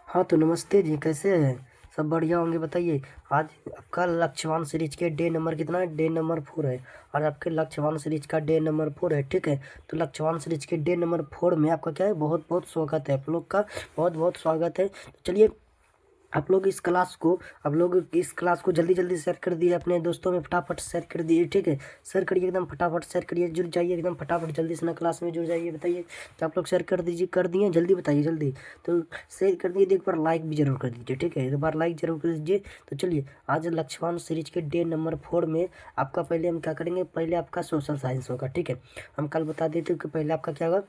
हाँ तो नमस्ते जी, कैसे हैं? सब बढ़िया होंगे, बताइए। आज आपका लक्ष्यवान सीरीज के डे नंबर कितना है? डे नंबर 4 है। आज आपके लक्ष्यवान सीरीज का डे नंबर 4 है, ठीक है। तो लक्ष्यवान सीरीज के डे नंबर 4 में आपका क्या है, बहुत बहुत स्वागत है आप लोग का। बहुत बहुत स्वागत है। तो चलिए, आप लोग इस क्लास को जल्दी जल्दी शेयर कर दिए, अपने दोस्तों में फटाफट शेयर कर दिए, ठीक है। शेयर करिए, एकदम फटाफट शेयर करिए, जुड़ जाइए एकदम फटाफट, जल्दी से ना क्लास में जुड़ जाइए। बताइए तो आप लोग शेयर कर दीजिए, कर दिए? जल्दी बताइए, जल्दी। तो शेयर कर दिए तो एक बार लाइक भी जरूर कर दीजिए, ठीक है। एक बार लाइक जरूर कर दीजिए। तो चलिए, आज लक्ष्यवान सीरीज के डे नंबर 4 में आपका पहले हम क्या करेंगे, पहले आपका सोशल साइंस होगा, ठीक है। हम कल बता देते कि पहले आपका क्या होगा,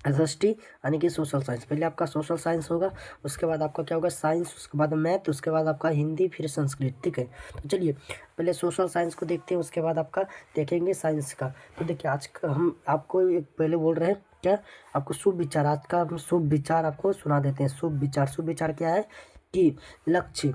एसएसटी यानी कि सोशल साइंस। पहले आपका सोशल साइंस होगा, उसके बाद आपका क्या होगा, साइंस, उसके बाद मैथ, उसके बाद आपका हिंदी, फिर संस्कृत, ठीक है। तो चलिए, पहले सोशल साइंस को देखते हैं, उसके बाद आपका देखेंगे साइंस का। तो देखिए, आज का हम आपको एक पहले बोल रहे हैं क्या, आपको शुभ विचार, आज का हम शुभ विचार आपको सुना देते हैं। शुभ विचार क्या है कि लक्ष्य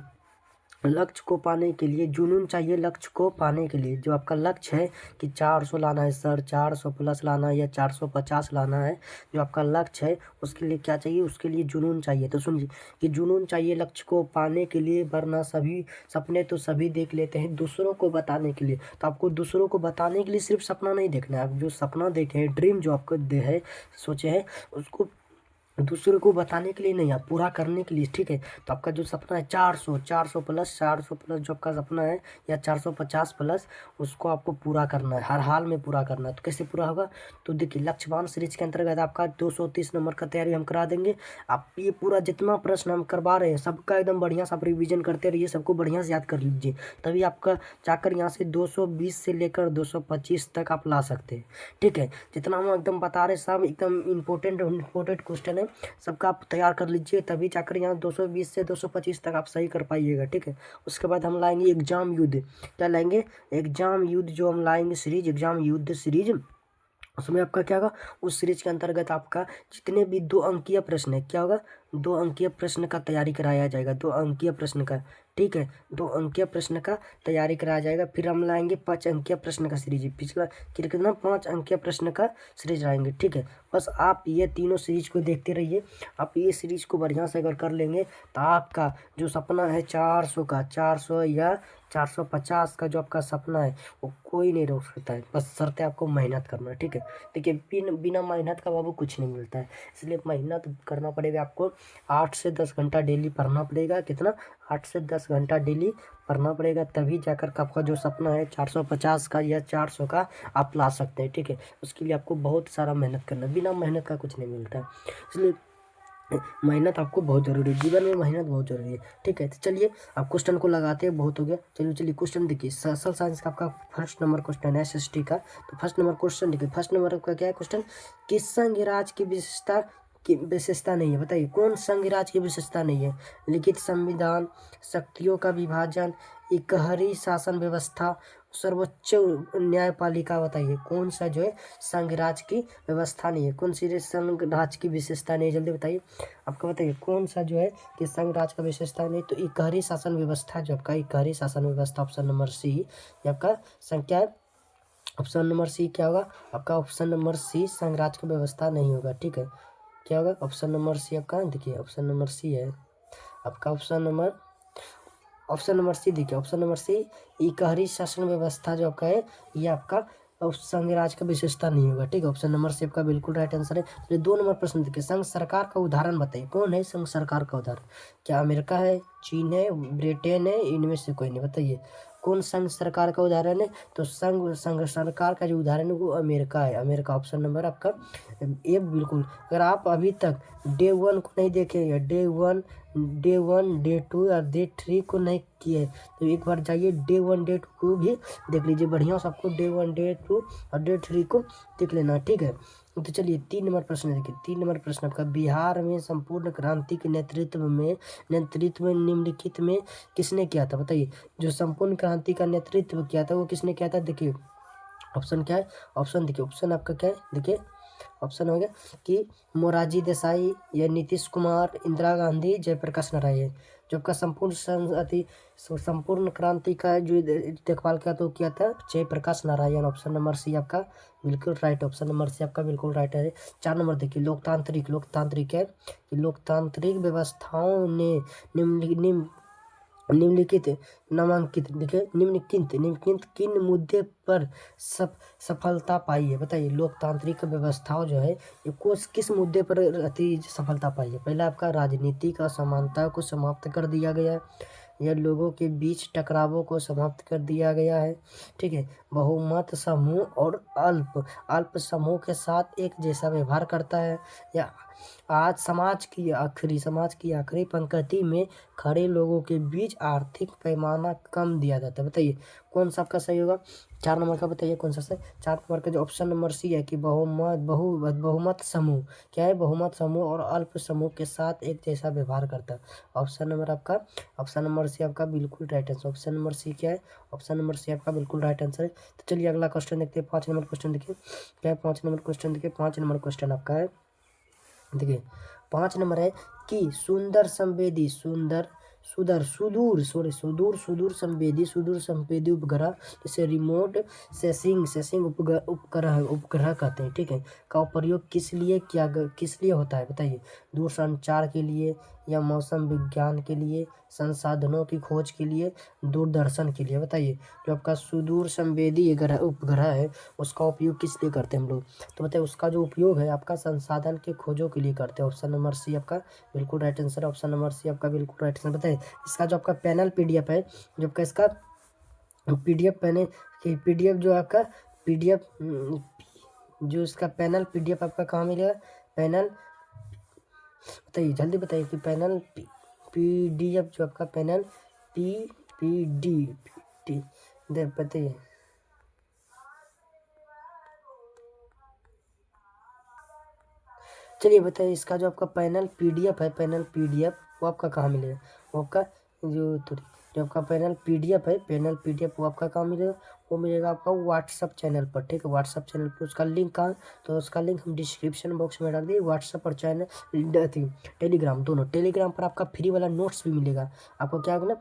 लक्ष्य को पाने के लिए जुनून चाहिए। लक्ष्य को पाने के लिए जो आपका लक्ष्य है कि 400 लाना है सर, 400 प्लस लाना है या 450 लाना है, जो आपका लक्ष्य है उसके लिए क्या चाहिए, उसके लिए जुनून चाहिए। तो सुनिए कि जुनून चाहिए लक्ष्य को पाने के लिए, वरना सभी सपने तो सभी देख लेते हैं दूसरों को बताने के लिए। तो आपको दूसरों को बताने के लिए सिर्फ सपना नहीं देखना है, आप जो सपना देखे हैं, ड्रीम जो आपको दे है, सोचे हैं, उसको दूसरों को बताने के लिए नहीं, आप पूरा करने के लिए, ठीक है। तो आपका जो सपना है 400 प्लस जो आपका सपना है, या 450 प्लस, उसको आपको पूरा करना है, हर हाल में पूरा करना है। तो कैसे पूरा होगा, तो देखिए, लक्ष्यवान सीरीज के अंतर्गत आपका 230 नंबर का तैयारी हम करा देंगे। आप ये पूरा जितना प्रश्न हम करवा रहे हैं सबका एकदम बढ़िया से आप रिविजन करते रहिए, सबको बढ़िया से याद कर लीजिए, तभी आपका जाकर यहाँ से 220 से लेकर 225 तक आप ला सकते हैं, ठीक है। जितना हम एकदम बता रहे सब एकदम इम्पोर्टेंट क्वेश्चन है, सबका आप तैयार कर लीजिए, तभी जाकर यहाँ 220 से 225 तक आप सही कर पाइएगा, ठीक है। उसके बाद हम लाएंगे एग्जाम युद्ध। क्या लाएंगे? एग्जाम युद्ध जो हम लाएंगे सीरीज, एग्जाम युद्ध सीरीज, उसमें आपका क्या होगा, उस सीरीज के अंतर्गत आपका जितने भी 2 अंकीय प्रश्न है, क्या होगा, 2 अंकीय प्रश्न का तैयारी कराया जाएगा, 2 अंकीय प्रश्न का, ठीक है। 2 अंकीय प्रश्न का तैयारी कराया जाएगा। फिर हम लाएंगे 5 अंकीय प्रश्न का सीरीज, पिछला कितना 5 अंकीय प्रश्न का सीरीज लाएंगे, ठीक है। बस आप ये तीनों सीरीज को देखते रहिए। आप ये सीरीज को बढ़िया से अगर कर लेंगे तो आपका जो सपना है 400 का, 400 या 450 का जो आपका सपना है, वो कोई नहीं रोक सकता है। बस शर्त है आपको मेहनत करना है, ठीक है। देखिए, बिना मेहनत का बाबू कुछ नहीं मिलता है, इसलिए मेहनत करना पड़ेगा आपको। 8 से 10 घंटा डेली पढ़ना पड़ेगा। कितना? 8 से 10 घंटा डेली पढ़ना पड़ेगा, तभी जाकर का आपका जो सपना है 450 का या 400 का आप ला सकते हैं, ठीक है। उसके लिए आपको बहुत सारा मेहनत करना है, बिना मेहनत का कुछ नहीं मिलता है, इसलिए मेहनत आपको बहुत जरूरी है, जीवन में मेहनत बहुत जरूरी है, ठीक है। तो चलिए, आप क्वेश्चन को लगाते हैं, बहुत हो गया। चलिए क्वेश्चन देखिए, सोशल साइंस का आपका फर्स्ट नंबर क्वेश्चन है एसएसटी का। तो फर्स्ट नंबर क्वेश्चन देखिए, फर्स्ट नंबर का क्या है क्वेश्चन, किस संघ राज्य की विशेषता नहीं है? बताइए कौन संघ राज्य की विशेषता नहीं है? लिखित संविधान, शक्तियों का विभाजन, इकहरी शासन व्यवस्था, सर्वोच्च न्यायपालिका। बताइए कौन सा जो है संघ राज्य की व्यवस्था नहीं है, कौन सी संघ राज्य की विशेषता नहीं है, जल्दी बताइए। आपका बताइए कौन सा जो है कि संघ राज्य का विशेषता नहीं, तो इकहरी शासन व्यवस्था, जो आपका इकहरी शासन व्यवस्था, ऑप्शन नंबर सी, ये आपका संख्या है। ऑप्शन नंबर सी क्या होगा आपका? ऑप्शन नंबर सी, संघ राज्य की व्यवस्था नहीं होगा, ठीक है। क्या होगा ऑप्शन नंबर सी आपका? देखिए ऑप्शन नंबर सी है आपका, ऑप्शन नंबर सी देखिए, ऑप्शन नंबर सी, इकहरी शासन व्यवस्था जो आपका है, ये आपका संघ राज्य का विशेषता नहीं होगा, ठीक है। ऑप्शन नंबर सी आपका बिल्कुल राइट आंसर है। चलिए 2 नंबर प्रश्न देखिए, संघ सरकार का उदाहरण बताइए। कौन है संघ सरकार का उदाहरण? क्या अमेरिका है, चीन है, ब्रिटेन है, इनमें से कोई नहीं? बताइए कौन संघ सरकार का उदाहरण है? तो संघ सरकार का जो उदाहरण है वो अमेरिका है, अमेरिका। ऑप्शन नंबर आपका ए बिल्कुल। अगर आप अभी तक डे 1 को नहीं देखे, या डे 1 डे 2 और डे 3 को नहीं किए, तो एक बार जाइए डे 1 डे 2 को भी देख लीजिए बढ़िया से। आपको डे 1 डे 2 और डे 3 को देख लेना, ठीक है। तो चलिए 3 नंबर प्रश्न देखिए, 3 नंबर प्रश्न आपका, बिहार में संपूर्ण क्रांति के नेतृत्व निम्नलिखित में किसने किया था? बताइए जो संपूर्ण क्रांति का नेतृत्व किया था वो किसने किया था? देखिए ऑप्शन क्या है, ऑप्शन देखिए, ऑप्शन आपका क्या है, देखिए ऑप्शन हो गया कि मोरारजी देसाई, या नीतीश कुमार, इंदिरा गांधी, जयप्रकाश नारायण। जो आपका संपूर्ण क्रांति का जो देखभाल किया तो किया था Jayaprakash Narayan. Option number C आपका बिल्कुल राइट, ऑप्शन नंबर सी आपका बिल्कुल राइट है। 4 नंबर देखिए, लोकतांत्रिक है कि लोकतांत्रिक व्यवस्थाओं ने निम्नलिखित नामांकित देखिए निम्नलिखित किन मुद्दे पर सफलता पाई है, बताइए। लोकतांत्रिक व्यवस्थाओं जो है ये किस मुद्दे पर अति सफलता पाई है। पहला आपका राजनीतिक असमानता को समाप्त कर दिया गया है, या लोगों के बीच टकरावों को समाप्त कर दिया गया है, ठीक है। बहुमत समूह और अल्प समूह के साथ एक जैसा व्यवहार करता है, या आज समाज की आखिरी पंक्ति में खड़े लोगों के बीच आर्थिक पैमाना कम दिया जाता है। बताइए कौन सा आपका सही होगा। 4 नंबर का बताइए कौन सा सही। 4 नंबर का जो ऑप्शन नंबर सी है कि बहुमत समूह क्या है, बहुमत समूह और अल्प समूह के साथ एक जैसा व्यवहार करता है। ऑप्शन नंबर सी आपका बिल्कुल right answer. Option number C क्या है, ऑप्शन नंबर सी आपका बिल्कुल राइट आंसर है। तो चलिए अगला क्वेश्चन देखते हैं। 5 नंबर क्वेश्चन देखिए क्या है। 5 नंबर क्वेश्चन देखिए, 5 नंबर क्वेश्चन आपका है देखिए। 5 नंबर है कि सुदूर संवेदी उपग्रह जैसे रिमोट सेंसिंग उपग्रह कहते हैं, ठीक है, का प्रयोग किस लिए होता है, बताइए। दूरसंचार के लिए, या मौसम विज्ञान के लिए, संसाधनों की खोज के लिए, दूरदर्शन के लिए, बताइए। जो आपका सुदूर संवेदी उपग्रह है उसका उपयोग किस लिए करते हैं हम लोग, तो बताइए उसका जो उपयोग है आपका संसाधन के खोजों के लिए करते हैं। ऑप्शन नंबर सी आपका बिल्कुल right answer. Option number C आपका बिल्कुल राइट आंसर। बताइए इसका जो आपका पैनल पीडीएफ है, जो आपका इसका पीडीएफ जो आपका पीडीएफ जो इसका पैनल पीडीएफ आपका कहाँ मिलेगा, पैनल बताइए जल्दी बताइए कि पैनल पीडीएफ जो आपका पैनल पीडी बताइए। चलिए बताइए इसका जो आपका पैनल पीडीएफ है, पैनल पीडीएफ वो आपका कहाँ मिलेगा, वो आपका जो आपका पैनल पीडीएफ है, पैनल पीडीएफ वो आपका कहाँ मिलेगा, वो मिलेगा आपका व्हाट्सअप चैनल पर, ठीक है। व्हाट्सअप चैनल पर उसका लिंक कहाँ, तो उसका लिंक हम डिस्क्रिप्शन बॉक्स में डाल दिए। व्हाट्सअप और चैनल टेलीग्राम दोनों, टेलीग्राम पर आपका फ्री वाला नोट्स भी मिलेगा। आपको क्या होगा ना,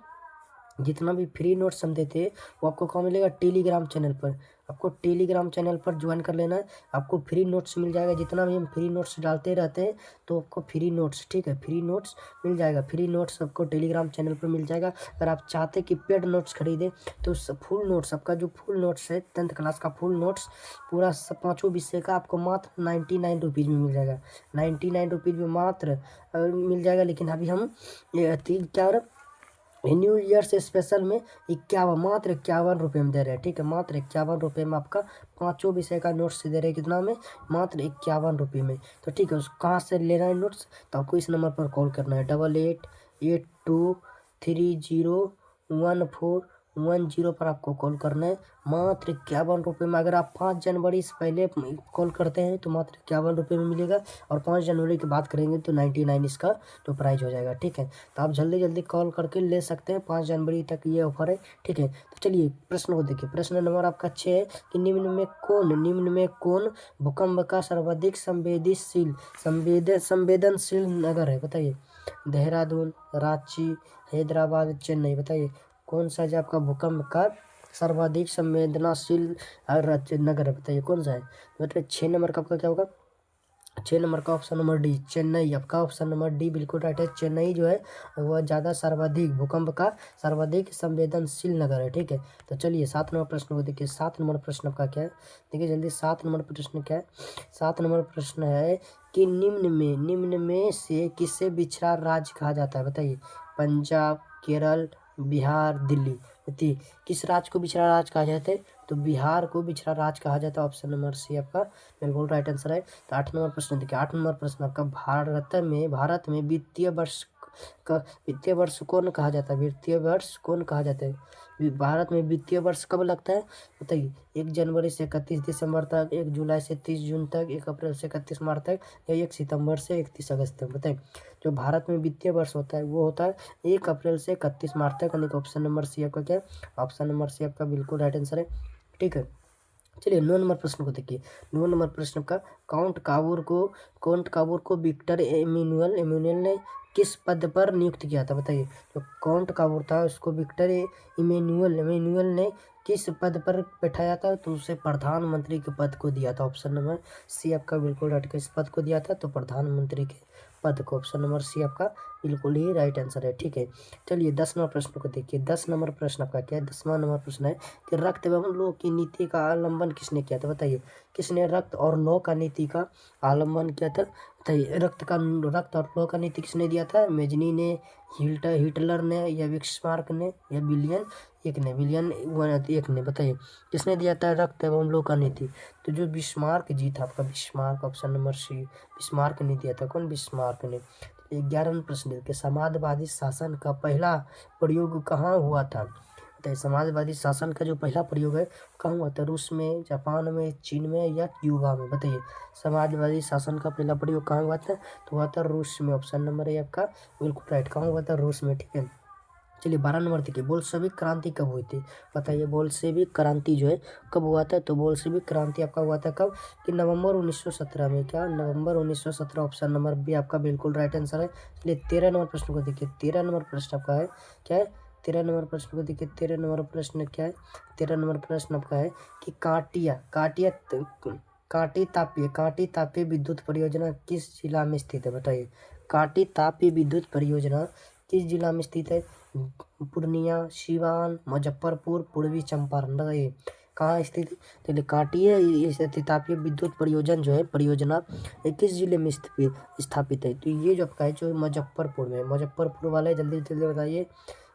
जितना भी फ्री नोट्स हम देते हैं वो आपको कहाँ मिलेगा, टेलीग्राम चैनल पर। आपको टेलीग्राम चैनल पर ज्वाइन कर लेना है, आपको फ्री नोट्स मिल जाएगा। जितना भी हम फ्री नोट्स डालते रहते हैं तो आपको फ्री नोट्स, ठीक है, फ्री नोट्स मिल जाएगा। फ्री नोट्स आपको टेलीग्राम चैनल पर मिल जाएगा। अगर आप चाहते हैं कि पेड नोट्स खरीदें तो फुल नोट्स, आपका जो फुल नोट्स है 10th क्लास का फुल नोट्स पूरा 5 विषय का आपको मात्र 99 रुपीज़ में मिल जाएगा। 99 रुपीज़ में मात्र मिल जाएगा। लेकिन अभी हम क्या हो रहा है, न्यू ईयर से स्पेशल में मात्र 51 रुपये में दे रहे हैं, ठीक है। मात्र 51 रुपये में आपका 5 विषय का नोट्स दे रहे हैं, कितना में, मात्र 51 रुपये में। तो ठीक है, उस कहाँ से लेना है नोट्स, तो आपको इस नंबर पर कॉल करना है 8882301410 पर आपको कॉल करना है। मात्र 51 रुपये में अगर आप 5 जनवरी से पहले कॉल करते हैं तो मात्र 51 रुपये में मिलेगा, और 5 जनवरी की बात करेंगे तो 99 इसका तो प्राइस हो जाएगा, ठीक है। तो आप जल्दी कॉल करके ले सकते हैं, 5 जनवरी तक ये ऑफर है, ठीक है। तो चलिए प्रश्न को देखिए। प्रश्न नंबर आपका 6 है कि निम्न में कौन भूकंप का सर्वाधिक संवेदनशील नगर है, बताइए। देहरादून, रांची, हैदराबाद, चेन्नई, बताइए कौन सा जो आपका भूकंप का सर्वाधिक संवेदनशील नगर है, बताइए कौन सा है। मतलब 6 नंबर का आपका क्या होगा, 6 नंबर का ऑप्शन नंबर डी चेन्नई। आपका ऑप्शन नंबर डी बिल्कुल राइट है। चेन्नई जो है वह ज़्यादा सर्वाधिक भूकंप का सर्वाधिक संवेदनशील नगर है, ठीक है। तो चलिए 7 नंबर प्रश्न को देखिए। 7 नंबर प्रश्न आपका क्या है, देखिए जल्दी। 7 नंबर प्रश्न क्या है, 7 नंबर प्रश्न है कि निम्न में से किसे बिछड़ा राज्य कहा जाता है, बताइए। पंजाब, केरल, बिहार, दिल्ली, बताइए किस राज्य को बिछड़ा राज्य कहा जाता है, तो बिहार को बिछड़ा राज्य कहा जाता है। ऑप्शन नंबर सी आपका बिल्कुल राइट आंसर है। तो 8 नंबर प्रश्न देखिए। 8 नंबर प्रश्न आपका भारत में वित्तीय वर्ष कौन कहा जाता है, वित्तीय वर्ष कौन कहा जाता है। भारत में वित्तीय वर्ष कब लगता है, बताइए। 1 जनवरी से 31 दिसंबर तक, 1 जुलाई से 30 जून तक, 1 अप्रैल से 31 मार्च तक, या 1 सितंबर से 31 अगस्त तक, बताइए। जो भारत में वित्तीय वर्ष होता है वो होता है 1 अप्रैल से 31 मार्च तक, यानी कि ऑप्शन नंबर सी आपका क्या है, ऑप्शन नंबर सी आपका बिल्कुल राइट आंसर है, ठीक है। चलिए 9 नंबर प्रश्न को देखिए। 9 नंबर प्रश्न का काउंट काबूर को विक्टर एम्यूनुअल ने किस पद पर नियुक्त किया था बताइए। तो काउंट का वो था उसको विक्टर इमेनुअल ने किस पद पर बैठाया था, तो उसे प्रधानमंत्री के पद को दिया था। ऑप्शन नंबर सी आपका बिल्कुल राइट। किस पद को दिया था, तो प्रधानमंत्री के पद को। ऑप्शन नंबर सी आपका बिल्कुल ही राइट आंसर है। ठीक है, चलिए 10 नंबर प्रश्न को देखिए। 10 नंबर प्रश्न आपका क्या है, 10वां नंबर प्रश्न है कि रक्त एवं लौह की नीति का अवलंबन किसने किया था बताइए। किसने रक्त और लौह का नीति का अवलंबन किया था बताइए। रक्त और लौह का नीति किसने दिया था, मेजनी ने, हिटलर ने, या बिस्मार्क ने, या विलियन एक ने बताइए किसने दिया था रक्त एवं लौह का नीति। तो जो बिस्मार्क जी था आपका, Bismarck, option number C, Bismarck ने दिया था। कौन, बिस्मार्क ने। 11वां प्रश्न देखिए, समाजवादी शासन का पहला प्रयोग कहाँ हुआ था बताइए। समाजवादी शासन का जो पहला प्रयोग है कहाँ हुआ था, रूस में, जापान में, चीन में, या क्यूबा में बताइए। समाजवादी शासन का पहला प्रयोग कहाँ हुआ था, तो हुआ था रूस में। ऑप्शन नंबर ए आपका बिल्कुल राइट। कहाँ हुआ था, रूस में। ठीक है, चलिए 12 नंबर देखिए, बोल्शेविक क्रांति कब हुई थी बताइए। बोल्शेविक क्रांति जो है कब हुआ था, तो बोल्शेविक क्रांति आपका हुआ था कब, कि नवंबर 1917 में। क्या, नवंबर 1917। ऑप्शन नंबर बी आपका बिल्कुल राइट आंसर है। चलिए 13 नंबर प्रश्न को देखिए। 13 नंबर प्रश्न आपका है क्या है, 13 नंबर प्रश्न को देखिए। 13 नंबर प्रश्न क्या है, 13 नंबर प्रश्न आपका है कि कांटी तापीय विद्युत परियोजना किस जिला में स्थित है बताइए। कांटी तापीय विद्युत परियोजना किस जिला में स्थित है, पूर्णिया, सिवान, मुजफ्फरपुर, पूर्वी चंपारण बताइए कहाँ स्थित है। चलिए कांटीय ये तापीय विद्युत परियोजना ये किस जिले में स्थापित है, तो ये जो आपका है जो मुजफ्फरपुर में। मुजफ्फरपुर वाले जल्दी जल्दी बताइए,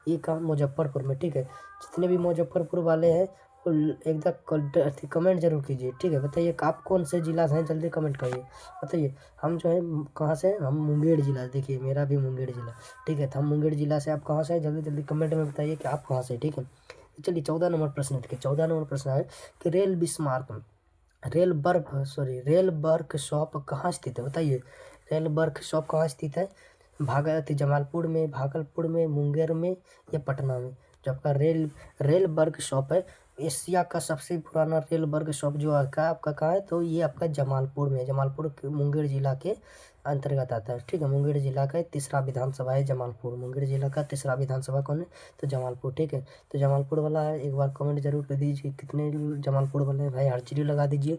ये कहाँ, मुजफ्फरपुर में। ठीक है, जितने भी मुजफ्फरपुर वाले हैं वो एकदम कमेंट जरूर कीजिए। ठीक है, बताइए आप कौन से जिला से हैं, जल्दी कमेंट करिए बताइए। हम जो है कहाँ से, हम मुंगेर जिला, देखिए मेरा भी मुंगेर जिला। ठीक है, तो हम मुंगेर जिला से, आप कहाँ से हैं जल्दी जल्दी कमेंट में बताइए कि आप कहाँ से। ठीक है, चलिए 14 नंबर प्रश्न देखिए। 14 नंबर प्रश्न है कि रेल वर्कशॉप कहाँ स्थित है बताइए। रेल वर्कशॉप कहाँ स्थित है, जमालपुर में, भागलपुर में, मुंगेर में, या पटना में। जो आपका रेल वर्कशॉप है, एशिया का सबसे पुराना रेल वर्कशॉप जो आपका कहाँ है, तो ये आपका जमालपुर में। जमालपुर मुंगेर जिला के अंतर्गत आता है। ठीक है, मुंगेर जिला का तीसरा विधानसभा है जमालपुर। मुंगेर जिला का तीसरा विधानसभा कौन है, तो जमालपुर। ठीक है, तो जमालपुर वाला है, एक बार कमेंट जरूर कर दीजिए कितने जमालपुर वाले हैं भाई, हार्चिरी लगा दीजिए।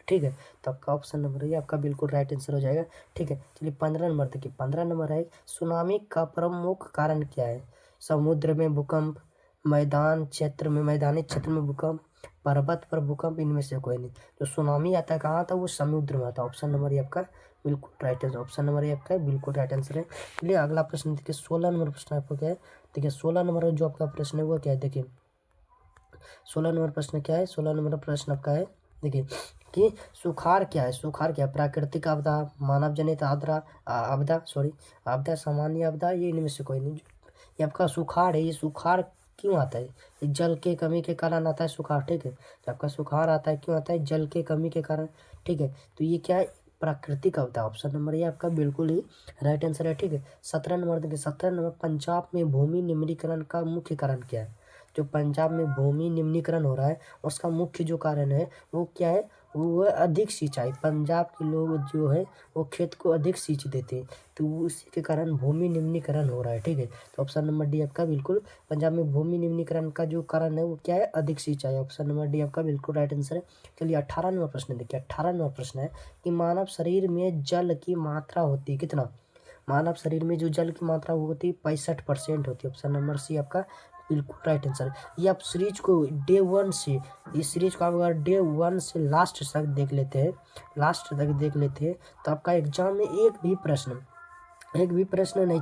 ठीक है, तो आपका ऑप्शन नंबर ये आपका बिल्कुल राइट आंसर हो जाएगा। ठीक है, चलिए 15 नंबर देखिए। 15 नंबर है, सुनामी का प्रमुख कारण क्या है, समुद्र में भूकंप, मैदानी क्षेत्र में भूकंप, पर्वत पर भूकंप, इनमें से कोई नहीं। जो सुनामी आता है कहाँ था, वो समुद्र में आता है। ऑप्शन नंबर ये आपका बिल्कुल राइट आंसर। ऑप्शन नंबर ये आपका बिल्कुल राइट आंसर है। चलिए अगला प्रश्न देखिए। 16 नंबर प्रश्न आपको क्या है, देखिए 16 नंबर जो आपका प्रश्न है वो क्या है, देखिए 16 नंबर प्रश्न क्या है। 16 नंबर प्रश्न आपका है देखिए कि सुखाड़ क्या है। सुखाड़ क्या है, प्राकृतिक आपदा, मानव जनित आपदा, सामान्य आपदा, ये इनमें से कोई नहीं। ये आपका सुखाड़ है, ये सुखाड़ क्यों आता है, ये जल के कमी के कारण आता है सुखाड़। ठीक है, तो आपका सुखाड़ आता है क्यों आता है, जल के कमी के कारण। ठीक है, तो ये क्या है, प्राकृतिक आपदा। ऑप्शन नंबर ये आपका बिल्कुल ही राइट आंसर है। ठीक है, 17 नंबर देखिए। 17 नंबर, पंजाब में भूमि निम्नीकरण का मुख्य कारण क्या है। जो पंजाब में भूमि निम्नीकरण हो रहा है उसका मुख्य जो कारण है वो क्या है, वो है अधिक सिंचाई। पंजाब के लोग जो है वो खेत को अधिक सींच देते हैं, तो उसी के कारण भूमि निम्नीकरण हो रहा है। ठीक है, तो ऑप्शन नंबर डी आपका बिल्कुल, पंजाब में भूमि निम्नीकरण का जो कारण है वो क्या है, अधिक सिंचाई। ऑप्शन नंबर डी आपका बिल्कुल राइट आंसर है। चलिए 18 नंबर प्रश्न देखिए। 18 नंबर प्रश्न है कि मानव शरीर में जल की मात्रा होती है कितना। मानव शरीर में जो जल की मात्रा होती है 65% होती है। ऑप्शन नंबर सी आपका बिल्कुल राइट आंसर है। ये आप सीरीज को डे 1 से, इस सीरीज को आप अगर डे 1 से लास्ट तक देख लेते हैं, तो आपका एग्जाम में एक भी प्रश्न नहीं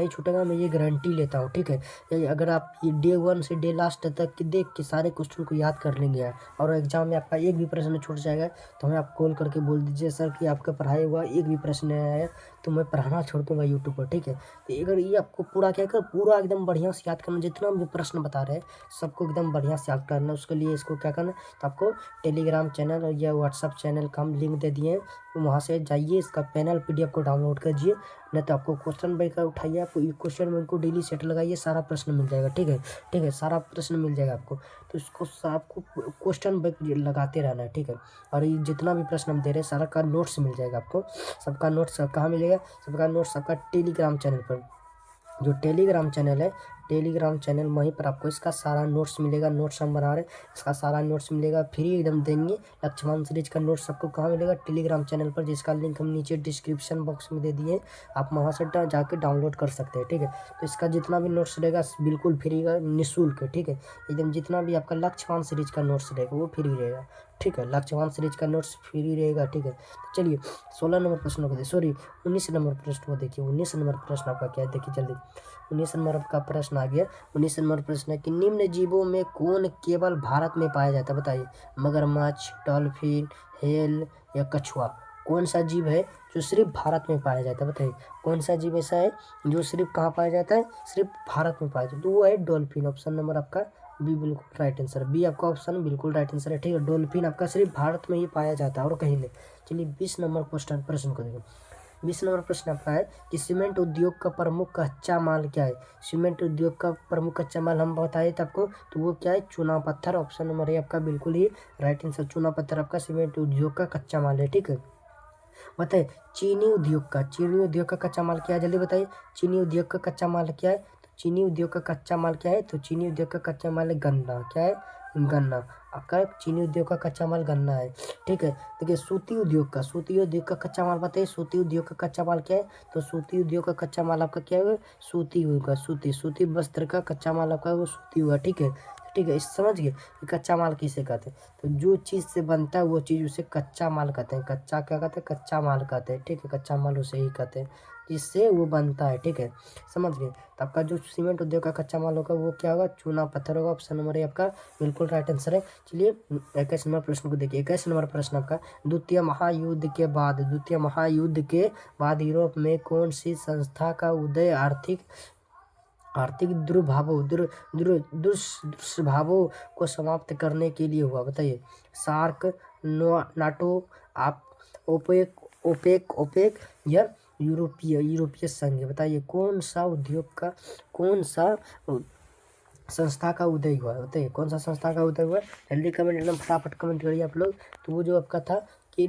छूटेगा, मैं ये गारंटी लेता हूँ। ठीक है, अगर आप ये डे 1 से डे लास्ट तक देख के सारे क्वेश्चन को याद कर लेंगे और एग्जाम में आपका एक भी प्रश्न छूट जाएगा तो हमें आप कॉल करके बोल दीजिए सर कि आपका पढ़ाई हुआ, एक भी प्रश्न नहीं आया तो मैं पढ़ाना छोड़ दूंगा यूट्यूब पर। ठीक है, तो अगर ये आपको पूरा क्या कर, पूरा एकदम बढ़िया से याद करना, जितना भी प्रश्न बता रहे हैं सबको एकदम बढ़िया से याद करना। उसके लिए इसको क्या करना, तो आपको टेलीग्राम चैनल या व्हाट्सअप चैनल का हम लिंक दे दिए हैं, तो वहाँ से जाइए, इसका पैनल PDF को डाउनलोड कीजिए, नहीं तो आपको क्वेश्चन बैंक का उठाइए, आपको ये क्वेश्चन बैंक को डेली सेट लगाइए, सारा प्रश्न मिल जाएगा। ठीक है, ठीक है, सारा प्रश्न मिल जाएगा आपको। तो इसको आपको क्वेश्चन बैंक लगाते रहना है। ठीक है, और ये जितना भी प्रश्न हम दे रहे हैं सारा का नोट्स मिल जाएगा आपको। सबका नोट्स कहाँ मिलेगा? सबका नोट्स सबका टेलीग्राम चैनल पर, जो टेलीग्राम चैनल है, टेलीग्राम चैनल वहीं पर आपको इसका सारा नोट्स मिलेगा। नोट्स हम बना रहे हैं, इसका सारा नोट्स मिलेगा, फ्री एकदम देंगे। लक्ष्मण सीरीज का नोट्स आपको कहाँ मिलेगा? टेलीग्राम चैनल पर, जिसका लिंक हम नीचे डिस्क्रिप्शन बॉक्स में दे दिए, आप वहाँ से जाके डाउनलोड कर सकते हैं। ठीक है, तो इसका जितना भी नोट्स रहेगा बिल्कुल फ्री का, निःशुल्क। ठीक है, एकदम जितना भी आपका लक्ष्मण सीरीज का नोट्स रहेगा वो फ्री रहेगा। ठीक है, लक्ष्मण सीरीज का नोट्स फ्री रहेगा। ठीक है, तो चलिए 16 नंबर प्रश्न को सॉरी 19 नंबर प्रश्न को देखिए। 19 नंबर प्रश्न आपका क्या है, देखिए जल्दी। 19 नंबर का प्रश्न आ गया। 19 नंबर प्रश्न है कि निम्न जीवों में कौन केवल भारत में पाया जाता है? बताइए। मगरमच्छ, डॉल्फिन, हेल या कछुआ? कौन सा जीव है जो सिर्फ भारत में पाया जाता है? बताइए, कौन सा जीव ऐसा है जो सिर्फ कहाँ पाया जाता है? सिर्फ भारत में पाया जाता है। तो वो है डॉल्फिन। ऑप्शन नंबर आपका बी बिल्कुल राइट आंसर, बी आपका ऑप्शन बिल्कुल राइट आंसर है। ठीक है, डॉल्फिन आपका सिर्फ भारत में ही पाया जाता है और कहीं नहीं। चलिए 20 नंबर प्रश्न को देखो। 20 नंबर प्रश्न आपका है कि सीमेंट उद्योग का प्रमुख कच्चा माल क्या है? सीमेंट उद्योग का प्रमुख कच्चा माल हम बताए थे आपको, तो वो क्या है? चूना पत्थर। ऑप्शन नंबर है आपका बिल्कुल ही राइट आंसर, चूना पत्थर आपका सीमेंट उद्योग का कच्चा माल है। ठीक है, बताइए चीनी उद्योग का कच्चा माल क्या है? जल्दी बताइए, चीनी उद्योग का कच्चा माल क्या है? तो चीनी उद्योग का कच्चा माल क्या है? तो चीनी उद्योग का कच्चा माल है गन्ना। क्या है? गन्ना। आपका चीनी उद्योग का कच्चा माल गन्ना है। ठीक है, देखिए सूती उद्योग का कच्चा माल बताइए। सूती उद्योग का कच्चा माल क्या है? तो सूती उद्योग का कच्चा माल आपका क्या होगा? सूती होगा। सूती वस्त्र का कच्चा माल आपका वो सूती हुआ। ठीक है, ठीक है, इस समझ गए कि कच्चा माल किसे कहते हैं? तो जो चीज़ से बनता है वो चीज़ उसे कच्चा माल कहते हैं। कच्चा क्या कहते हैं? कच्चा माल कहते हैं। ठीक है, कच्चा माल उसे ही कहते हैं जिससे वो बनता है। ठीक है, समझ गए। तो आपका जो सीमेंट उद्योग का कच्चा माल होगा वो क्या होगा? चूना पत्थर होगा। ऑप्शन नंबर है आपका बिल्कुल राइट आंसर है। चलिए 21 नंबर प्रश्न को देखिए। 21 नंबर प्रश्न आपका, द्वितीय महायुद्ध के बाद यूरोप में कौन सी संस्था का उदय आर्थिक दुष्प्रभावों को समाप्त करने के लिए हुआ? बताइए। सार्क, नाटो, आप ओपेक या यूरोपीय संघ? बताइए कौन सा संस्था का उदय हुआ? बताइए कौन सा संस्था का उदय हुआ? जल्दी कमेंट, एकदम फटाफट कमेंट करिए आप लोग। तो वो जो आपका था कि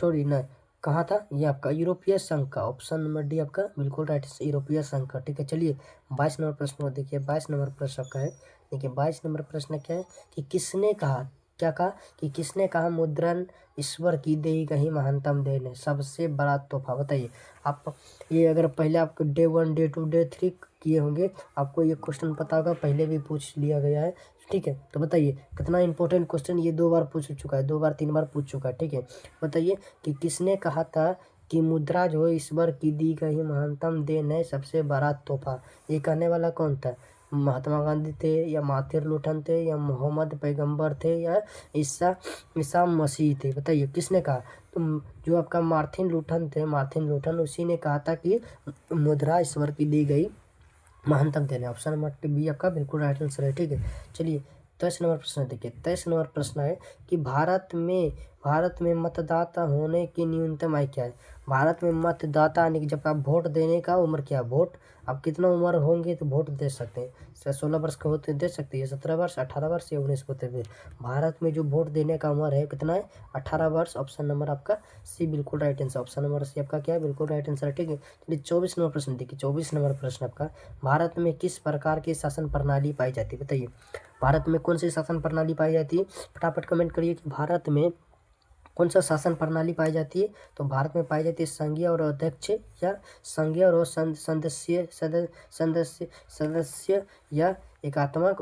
थोड़ी ना, कहाँ था ये आपका? यूरोपीय संघ का। ऑप्शन नंबर डी आपका बिल्कुल राइट, यूरोपीय संघ का। ठीक है, चलिए 22 नंबर प्रश्न को देखिए। 22 नंबर प्रश्न आपका है, देखिए 22 नंबर प्रश्न क्या है कि किसने कहा, क्या कहा कि किसने कहा मुद्रण ईश्वर की दी गई महानतम देन है, सबसे बड़ा तोहफा? बताइए। आप ये अगर पहले आपको डे 1, डे 2, डे 3 किए होंगे, आपको ये क्वेश्चन पता होगा, पहले भी पूछ लिया गया है। ठीक है, तो बताइए कितना इंपॉर्टेंट क्वेश्चन, ये 2 बार पूछ चुका है, 2 बार 3 बार पूछ चुका है। ठीक है, बताइए कि किसने कहा था कि मुद्रा जो है ईश्वर की दी गई महानतम देन है, सबसे बड़ा तोहफा? ये कहने वाला कौन था? महात्मा गांधी थे या मार्टिन लूथर थे या मोहम्मद पैगंबर थे या ईसा मसीह थे? बताइए किसने कहा? तो जो आपका मार्टिन लूथर उसी ने कहा था कि मुद्रा ईश्वर की दी गई महानतम देन है। ऑप्शन नंबर बी आपका बिल्कुल राइट आंसर है। ठीक है, चलिए 23 नंबर प्रश्न देखिए। 23 नंबर प्रश्न है कि भारत में मतदाता होने की न्यूनतम आयु क्या है? भारत में मतदाता यानी कि जब आप वोट देने का उम्र क्या है? वोट आप कितना उम्र होंगे तो वोट दे सकते हैं? 16 वर्ष का होते दे सकते हैं, 17 वर्ष, 18 वर्ष या 19 होते हुए? भारत में जो वोट देने का उम्र है कितना है? 18 वर्ष। ऑप्शन नंबर आपका सी बिल्कुल right answer, option number C आपका क्या है? बिल्कुल राइट आंसर है। ठीक है, चलिए 24 नंबर प्रश्न देखिए। 24 नंबर प्रश्न आपका, भारत में किस प्रकार की शासन प्रणाली पाई जाती है? बताइए भारत में कौन सी शासन प्रणाली पाई जाती है? फटाफट कमेंट करिए कि भारत में कौन सा शासन प्रणाली पाई जाती है? तो भारत में पाई जाती है संघीय और अध्यक्ष या संघीय और सदस्य या एकात्मक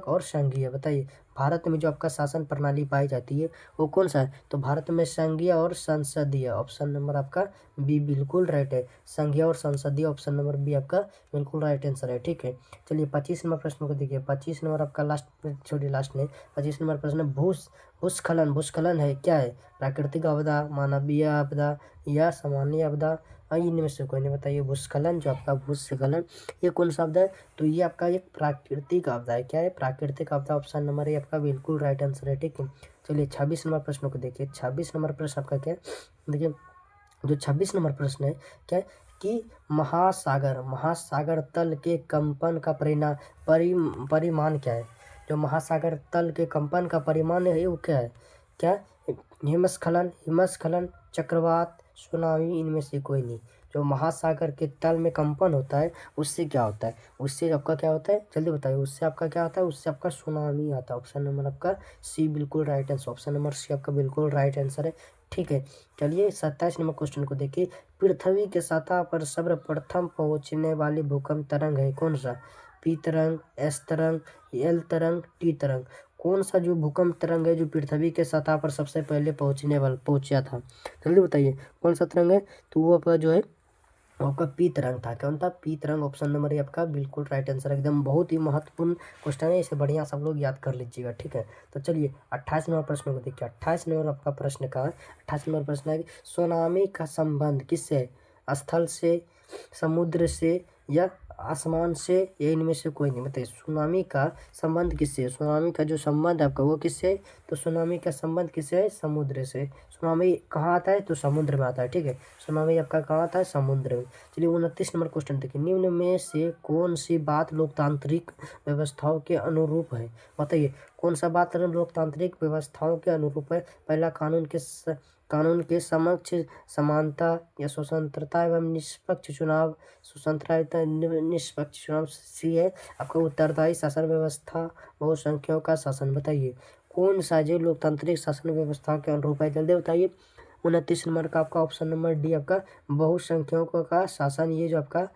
और संघीय? बताइए भारत में जो आपका शासन प्रणाली पाई जाती है वो कौन सा है? तो भारत में संघीय और संसदीय। ऑप्शन नंबर आपका बी बिल्कुल राइट है, संघीय और संसदीय। ऑप्शन नंबर बी आपका बिल्कुल राइट आंसर है। ठीक है, चलिए 25 नंबर प्रश्न को देखिए। 25 नंबर आपका लास्ट में 25 नंबर प्रश्न, भूस्खलन है क्या है? प्राकृतिक आपदा, मानवीय आपदा या सामान्य आपदा? इनमें से कोई नहीं। बताइए भूस्खलन, जो आपका भूस्खलन ये कौन सा आपदा है? तो ये आपका एक प्राकृतिक आपदा है। क्या है? प्राकृतिक आपदा। ऑप्शन नंबर ए आपका बिल्कुल राइट आंसर है। ठीक है, चलिए 26 नंबर प्रश्न को देखिए। 26 नंबर प्रश्न आपका क्या है? देखिए जो 26 नंबर प्रश्न है क्या है कि महासागर तल के कंपन का परिमाण क्या है। जो महासागर तल के कंपन का परिमाण है वो क्या है, क्या हिमस्खलन चक्रवात सुनामी, इनमें से कोई नहीं। जो महासागर के तल में कंपन होता है उससे क्या होता है, उससे आपका क्या होता है जल्दी बताइए, उससे आपका क्या होता है, उससे आपका सुनामी आता है। ऑप्शन नंबर आपका सी बिल्कुल right answer, option number C आपका बिल्कुल राइट आंसर है। ठीक है, चलिए 27 नंबर क्वेश्चन को देखिए। पृथ्वी के सतह पर सर्वप्रथम पहुंचने वाली भूकंप तरंग है कौन सा, पी तरंग, एस तरंग, एल तरंग, टी तरंग। कौन सा जो भूकंप तरंग है जो पृथ्वी के सतह पर सबसे पहले पहुंचा था, जल्दी बताइए कौन सा तरंग है। तो वो आपका जो है आपका पी तरंग था। कौन था, पी तरंग। ऑप्शन नंबर ये आपका बिल्कुल राइट आंसर, एकदम बहुत ही महत्वपूर्ण क्वेश्चन है, इसे बढ़िया सब लोग याद कर लीजिएगा। ठीक है, तो चलिए 28 नंबर प्रश्न को देखिए। 28 नंबर आपका प्रश्न का 28 नंबर प्रश्न है कि सुनामी का संबंध किससे है, स्थल से, समुद्र से या आसमान से, या इनमें से कोई नहीं। बताइए सुनामी का संबंध किससे है, सुनामी का जो संबंध आपका वो किससे है। तो सुनामी का संबंध किससे है, समुद्र से। सुनामी कहाँ आता है, तो समुद्र में आता है। ठीक है, सुनामी आपका कहाँ आता है, समुद्र में। चलिए 29 नंबर क्वेश्चन देखिए। निम्न में से कौन सी बात लोकतांत्रिक व्यवस्थाओं के अनुरूप है। बताइए कौन सा बात लोकतांत्रिक व्यवस्थाओं के अनुरूप है। पहला, कानून के समक्ष समानता या स्वतंत्रता एवं निष्पक्ष चुनाव, स्वतंत्रता निष्पक्ष चुनाव। सी है आपका उत्तरदायी शासन व्यवस्था, बहुसंख्यकों का शासन। बताइए कौन सा जो लोकतांत्रिक शासन व्यवस्था के अनुरूप है, जल्दी बताइए। 29 नंबर का आपका ऑप्शन नंबर डी आपका बहुसंख्यकों का शासन, ये जो आपका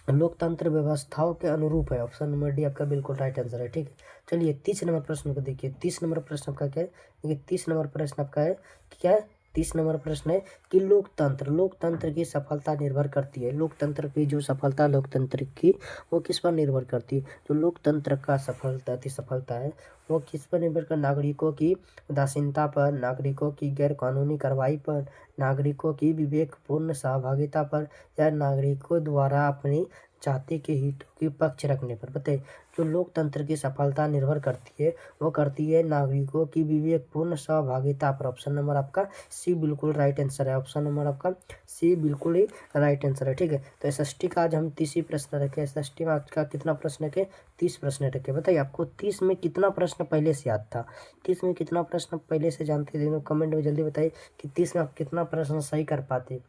लोकतंत्र व्यवस्थाओं के अनुरूप है। ऑप्शन नंबर डी आपका बिल्कुल राइट आंसर है। ठीक है, चलिए 30 नंबर प्रश्न को देखिए। 30 नंबर प्रश्न आपका क्या है, देखिए 30 नंबर प्रश्न आपका है क्या है, 30 नंबर प्रश्न है कि लोकतंत्र की सफलता निर्भर करती है। लोकतंत्र की जो सफलता लोकतंत्र की वो किस पर निर्भर करती है। जो लोकतंत्र का सफलता है वो किस पर निर्भर कर, नागरिकों की उदासीनता पर, नागरिकों की गैर कानूनी कार्रवाई पर, नागरिकों की विवेकपूर्ण सहभागिता पर, या नागरिकों द्वारा अपनी जाति के हितों की पक्ष रखने पर। बताइए जो लोकतंत्र की सफलता निर्भर करती है वो करती है नागरिकों की विवेकपूर्ण सहभागिता पर। ऑप्शन नंबर आपका सी बिल्कुल राइट आंसर है, ऑप्शन नंबर आपका सी बिल्कुल ही राइट आंसर है। ठीक है, तो एसएसटी का आज हम 30 ही प्रश्न रखे। एसएसटी में आज का कितना प्रश्न रखे, 30 प्रश्न रखे। बताइए आपको 30 में कितना प्रश्न पहले से याद था, 30 में कितना प्रश्न पहले से जानते थे, कमेंट में जल्दी बताइए कि 30 में आप कितना प्रश्न सही कर पाते।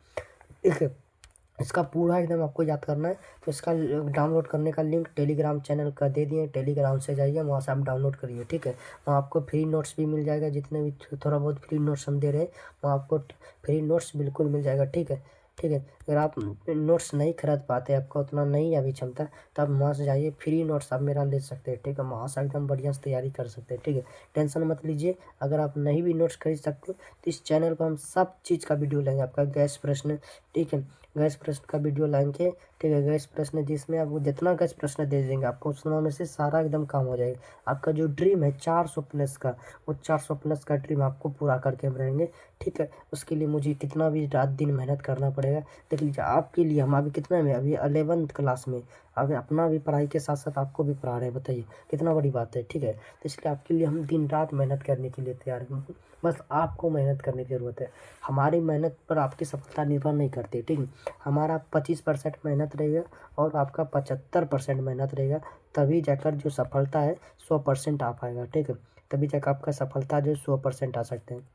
ठीक है, इसका पूरा एकदम आपको याद करना है। तो इसका डाउनलोड करने का लिंक टेलीग्राम चैनल का दे दिए, टेलीग्राम से जाइए वहाँ से आप डाउनलोड करिए। ठीक है, वहाँ आपको फ्री नोट्स भी मिल जाएगा, जितने भी थोड़ा बहुत फ्री नोट्स हम दे रहे हैं वहाँ आपको फ्री नोट्स बिल्कुल मिल जाएगा। ठीक है, ठीक है, अगर आप नोट्स नहीं खरीद पाते, आपको उतना नहीं अभी क्षमता, तो आप वहाँ से जाइए, फ्री नोट्स आप मेरा ले सकते हैं। ठीक है, वहाँ से एकदम बढ़िया से तैयारी कर सकते हैं। ठीक है, टेंशन मत लीजिए। अगर आप नहीं भी नोट्स खरीद सकते तो इस चैनल पर हम सब चीज़ का वीडियो लेंगे। आपका गैस प्रश्न, ठीक है, गैस प्रश्न का वीडियो लाएंगे। ठीक है, गैस प्रश्न जिसमें आपको जितना गैस प्रश्न दे देंगे आपको उतना में से सारा एकदम काम हो जाएगा। आपका जो ड्रीम है 400 प्लस का, वो 400 प्लस का ड्रीम आपको पूरा करके हम रहेंगे। ठीक है, उसके लिए मुझे कितना भी रात दिन मेहनत करना पड़ेगा। देख लीजिए आपके लिए हम अभी कितना में, अभी 11th क्लास में, अभी अपना भी पढ़ाई के साथ साथ आपको भी पढ़ा रहे हैं। बताइए कितना बड़ी बात है। ठीक है, तो इसलिए आपके लिए हम दिन रात मेहनत करने के लिए तैयार हैं। बस आपको मेहनत करने की ज़रूरत है। हमारी मेहनत पर आपकी सफलता निर्भर नहीं करती। ठीक है, हमारा 25% मेहनत रहेगा और आपका 75% मेहनत रहेगा, तभी जाकर जो सफलता है 100% आ पाएगा। ठीक है, तभी जाकर आपका सफलता जो 100% आ सकते हैं।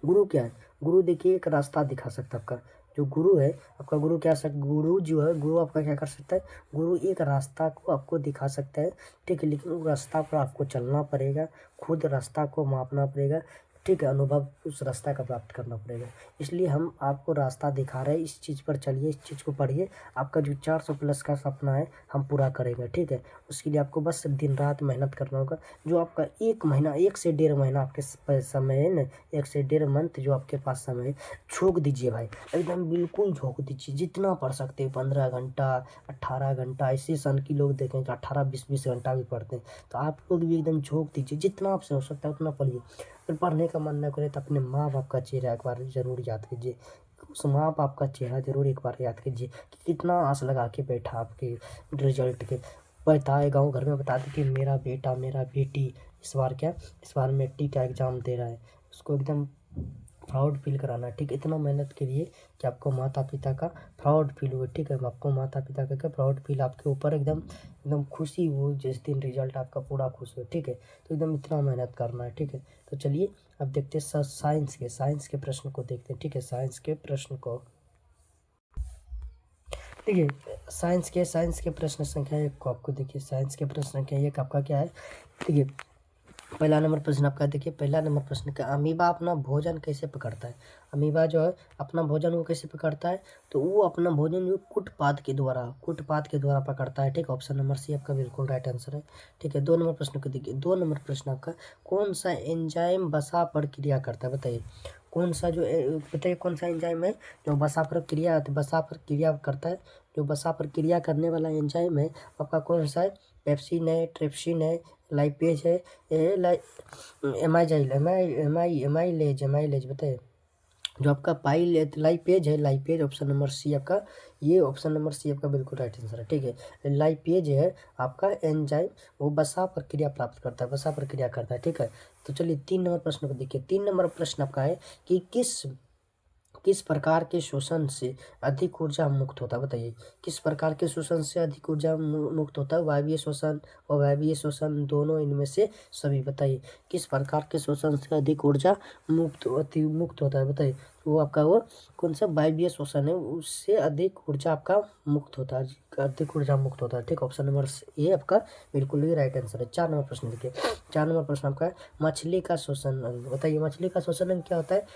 गुरु क्या है, गुरु देखिए एक रास्ता दिखा सकता है। आपका जो गुरु है, आपका गुरु क्या सकता, गुरु जो है, गुरु आपका क्या कर सकता है, गुरु एक रास्ता को आपको दिखा सकता है। ठीक है, लेकिन उस रास्ता पर आपको चलना पड़ेगा, खुद रास्ता को मापना पड़ेगा। ठीक है, अनुभव उस रास्ता का प्राप्त करना पड़ेगा। इसलिए हम आपको रास्ता दिखा रहे हैं, इस चीज़ पर चलिए, इस चीज़ को पढ़िए। आपका जो 400 प्लस का सपना है हम पूरा करेंगे। ठीक है, उसके लिए आपको बस दिन रात मेहनत करना होगा। जो आपका 1 महीना, 1 से 1.5 महीना आपके समय है ना, 1 से 1.5 मंथ जो आपके पास समय है, झोंक दीजिए भाई, एकदम बिल्कुल झोंक दीजिए, जितना पढ़ सकते हैं। 15 घंटा, 18 घंटा, ऐसे सन की लोग देखेंगे 18, 20 घंटा भी पढ़ते हैं। तो आप लोग भी एकदम झोंक दीजिए, जितना आपसे हो सकता है उतना पढ़िए। अगर पढ़ने का मन न करे तो अपने माँ बाप का चेहरा एक बार जरूर याद कीजिए। उस माँ बाप का चेहरा जरूर एक बार याद कीजिए कि कितना आस लगा के बैठा आपके रिजल्ट के, बताए गाँव घर में बताते कि मेरा बेटा मेरा बेटी इस बार क्या, इस बार मैट्रिक का एग्ज़ाम दे रहा है। उसको एकदम प्राउड फील कराना है, ठीक है। इतना मेहनत करिए कि आपको माता पिता का प्राउड फील हुए, ठीक है। आपको माता पिता का प्राउड फील आपके ऊपर एकदम एकदम खुशी हो जिस दिन रिजल्ट आपका पूरा खुश हो, ठीक है। तो एकदम इतना मेहनत करना है, ठीक है। तो चलिए अब देखते हैं साइंस के प्रश्न को देखते हैं, ठीक है। साइंस के प्रश्न को देखिए, साइंस के प्रश्न संख्या 1 को आपको देखिए, साइंस के प्रश्न संख्या 1 आपका क्या है, देखिए। पहला नंबर प्रश्न आपका देखिए, पहला नंबर प्रश्न का अमीबा अपना भोजन कैसे पकड़ता है। अमीबा जो है अपना भोजन वो कैसे पकड़ता है, तो वो अपना भोजन जो कुटपाद के द्वारा पकड़ता है, ठीक है। ऑप्शन नंबर सी आपका बिल्कुल राइट आंसर है, ठीक है। 2 नंबर प्रश्न को देखिए, 2 नंबर प्रश्न आपका कौन सा एंजाइम वसा पर क्रिया करता है, बताइए। कौन सा जो बताइए कौन सा एंजाइम है जो वसा पर क्रिया करता है, जो वसा पर क्रिया करने वाला एंजाइम है आपका कौन सा है। पेप्सिन है, ट्रिप्सिन है, लाइपेज है, एमाइलेज बताइए। जो आपका लाइपेज है, लाइपेज ऑप्शन नंबर सी आपका, ये ऑप्शन नंबर सी आपका बिल्कुल राइट आंसर है, ठीक है। लाइपेज है आपका एंजाइम, वो वसा प्रक्रिया प्राप्त करता है, वसा प्रक्रिया करता है, ठीक है। तो चलिए 3 नंबर प्रश्न को देखिए, 3 नंबर प्रश्न आपका है कि किस प्रकार के शोषण से अधिक ऊर्जा मुक्त होता है, बताइए। किस प्रकार के शोषण से अधिक ऊर्जा मुक्त होता है, वायवीय शोषण और वायवीय शोषण दोनों, इनमें से सभी, बताइए। किस प्रकार के शोषण से अधिक ऊर्जा मुक्त होता है, बताइए। वो आपका वो कौन सा वायवीय शोषण है, उससे अधिक ऊर्जा आपका मुक्त होता है, अधिक ऊर्जा मुक्त होता है, ठीक। ऑप्शन नंबर ए आपका बिल्कुल ही राइट आंसर है। 4 नंबर प्रश्न देखिए, 4 नंबर प्रश्न आपका है मछली का शोषण अंग, बताइए। मछली का शोषण अंग क्या होता है,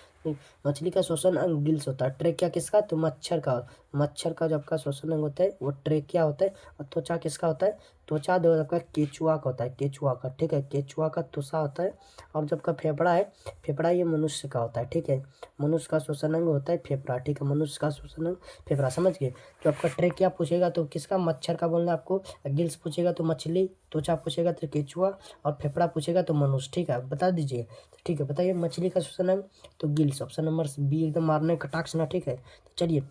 मछली का शोषण अंग गिल्स होता है। ट्रेकिया किसका, तो मच्छर का जो आपका शोषण अंग होता है वो ट्रेकिया होता है। और त्वचा किसका होता है, त्वचा जो आपका केचुआ का होता है, केचुआ का, ठीक है। केचुआ का त्वचा होता है। और जब का फेफड़ा है, फेफड़ा ये मनुष्य का होता है, ठीक है। मनुष्य का शोषण अंग होता है फेफड़ा, ठीक है। मनुष्य का शोषण अंग फेफड़ा, समझ गए। जो आपका ट्रेकिया पूछेगा तो किसका, मच्छर का बोलना है आपको। गिल्स पूछेगा तो मछली, त्वचा पूछेगा तो केचुआ, और फेफड़ा पूछेगा तो मनुष्य, ठीक है। बता दीजिए, ठीक है। बताइए मछली का शोषण अंग तो गिल्स, ऑप्शन नंबर बी एकदम मारने कटाक्ष ना, ठीक है। तो चलिए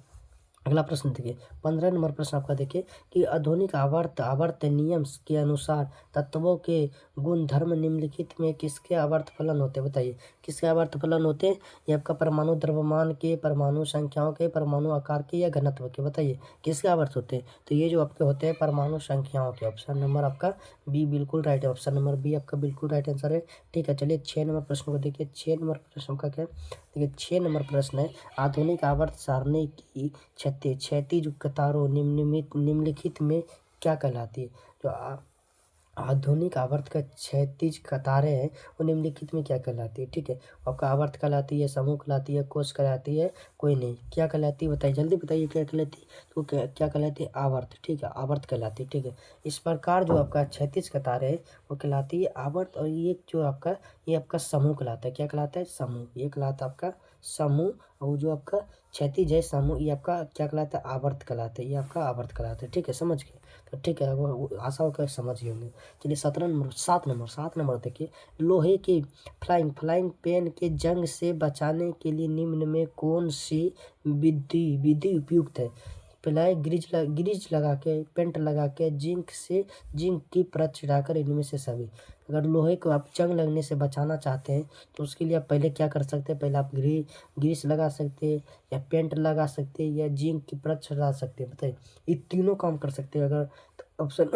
अगला प्रश्न देखिए, 15 नंबर प्रश्न आपका देखिए कि आधुनिक आवर्त नियम के अनुसार तत्वों के गुण धर्म निम्नलिखित में किसके आवर्त फलन होते हैं, बताइए। किसके आवर्त फलन होते हैं, ये आपका परमाणु द्रव्यमान के, परमाणु संख्याओं के, परमाणु आकार के, या घनत्व के, बताइए। किसके आवर्त होते हैं, तो ये जो आपके होते हैं परमाणु संख्याओं के, ऑप्शन नंबर आपका बी बिल्कुल राइट है, ऑप्शन नंबर बी आपका बिल्कुल राइट आंसर है, ठीक है। चलिए 6 नंबर प्रश्न को देखिए, 6 नंबर प्रश्न का क्या है? देखिए 6 नंबर प्रश्न है आधुनिक आवर्त सारणी की क्षैतिज कतारों निम्नलिखित में क्या कहलाती है। जो आधुनिक आवर्त का क्षैतिज कतारें हैं वो निम्नलिखित में क्या कहलाती है, ठीक है। आपका आवर्त कहलाती है, समूह कहलाती है, कोष कहलाती है, कोई नहीं, क्या कहलाती है बताइए, जल्दी बताइए क्या कहलाती है। तो क्या कहलाती है, आवर्त, ठीक है। आवर्त कहलाती है, ठीक है। इस प्रकार जो आपका क्षैतिज कतारें है वो कहलाती है आवर्त। और ये जो आपका ये आपका समूह कहलाता है, क्या कहलाता है, समूह, ये कहलाता है आपका समूह। और जो आपका क्षैतिज है समूह, ये आपका क्या कहलाता है, आवर्त कहलाता है, ये आपका आवर्त कहलाता है, ठीक है। समझ गए, तो ठीक है, वो आशा होकर समझ गए होंगे। चलिए 7 नंबर देखिए, लोहे के फ्लाइंग पेन के जंग से बचाने के लिए निम्न में कौन सी विधि उपयुक्त है। ग्रीज लगा के, पेंट लगा के, जिंक की परत छिड़ाकर, इनमें से सभी। अगर लोहे को आप जंग लगने से बचाना चाहते हैं तो उसके लिए आप पहले क्या कर सकते हैं, पहले आप ग्रीस लगा सकते हैं, या पेंट लगा सकते हैं, या जिंक की परत छिड़ा सकते हैं, बताइए। ये तीनों काम कर सकते हैं अगर, तो ऑप्शन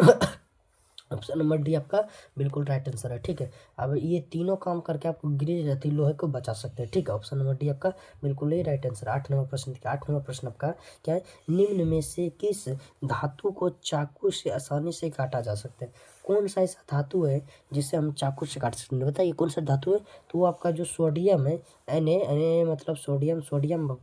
ऑप्शन नंबर डी आपका बिल्कुल राइट आंसर है, ठीक है। अब ये तीनों काम करके आपको गिरी रहती लोहे को बचा सकते हैं, ठीक है। ऑप्शन नंबर डी आपका बिल्कुल ही राइट आंसर। 8 नंबर प्रश्न देखिए, 8 नंबर प्रश्न आपका क्या है, निम्न में से किस धातु को चाकू से आसानी से काटा जा सकता है। कौन सा ऐसा धातु है जिसे हम चाकू से काट सकते हैं, बताइए कौन सा धातु है। तो वो आपका जो सोडियम है, मतलब सोडियम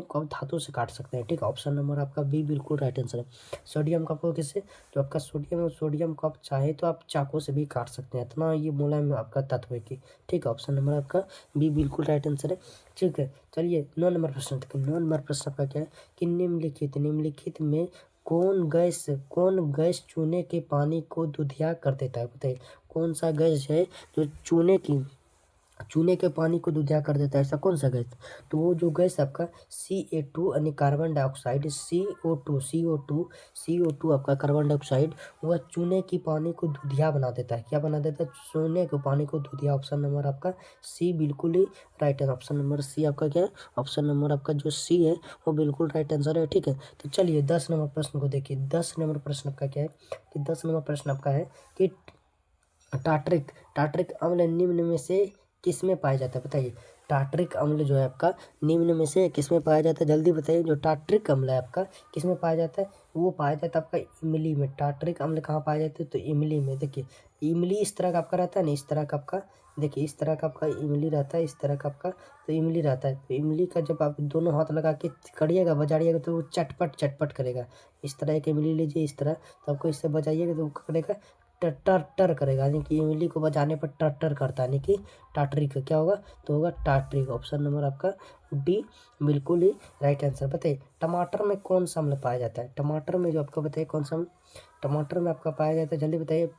को आप धातु से काट सकते हैं, ठीक है। ऑप्शन नंबर आपका बी बिल्कुल राइट आंसर है। सोडियम का आपको किससे, जो आपका सोडियम को आप चाहे तो आप चाकू से भी काट सकते हैं, इतना ये मुलायम आपका तत्व है कि, ठीक है। ऑप्शन नंबर आपका बी बिल्कुल राइट आंसर है, ठीक है। चलिए 9 नंबर प्रश्न देखिए, 9 नंबर प्रश्न आपका क्या है कि निम्नलिखित में कौन गैस चूने के पानी को दुधिया कर देता है, बताइए। कौन सा गैस है जो चूने के पानी को दूधिया कर देता है, ऐसा कौन सा गैस? तो वो जो गैस आपका Ca2 यानी कार्बन डाइऑक्साइड, CO2 आपका कार्बन डाइऑक्साइड, वह चूने की पानी को दूधिया बना देता है। क्या बना देता है? चूने के पानी को दूधिया। ऑप्शन नंबर आपका सी बिल्कुल ही राइट है। ऑप्शन नंबर सी आपका क्या है? ऑप्शन नंबर आपका जो सी है वो बिल्कुल राइट आंसर है। ठीक है, तो चलिए 10 नंबर प्रश्न को देखिए। 10 नंबर प्रश्न आपका क्या है कि 10 नंबर प्रश्न आपका है कि टाट्रिक टाट्रिक अम्ल निम्न में से किसमें पाया जाता है? बताइए, टाट्रिक अम्ल जो है आपका निम्न में से किसमें पाया जाता है? जल्दी बताइए, जो टाट्रिक अम्ल है आपका किसमें पाया जाता है? वो पाया जाता है आपका इमली में। टाट्रिक अम्ल कहाँ पाया जाता है? तो इमली में। देखिए, इमली इस तरह का आपका रहता है ना, इस तरह का आपका, देखिए इस तरह का आपका इमली रहता है, इस तरह का आपका तो इमली रहता है। तो इमली का जब आप दोनों हाथ लगा के करिएगा, बजाड़िएगा, तो वो चटपट चटपट करेगा। इस तरह एक इमली लीजिए, इस तरह, तो आपको इससे बजाइएगा तो वो करेगा, टर टर टर करेगा, यानी कि इमली को बजाने पर टर टर करता है, यानी कि टाटरी का क्या होगा? तो होगा टाटरी। ऑप्शन नंबर आपका डी बिल्कुल ही राइट आंसर। बताइए, टमाटर में कौन सा अम्ल पाया जाता है? टमाटर में जो आपको बताइए कौन सा टमाटर में आपका पाया जाता है, जल्दी बताइए।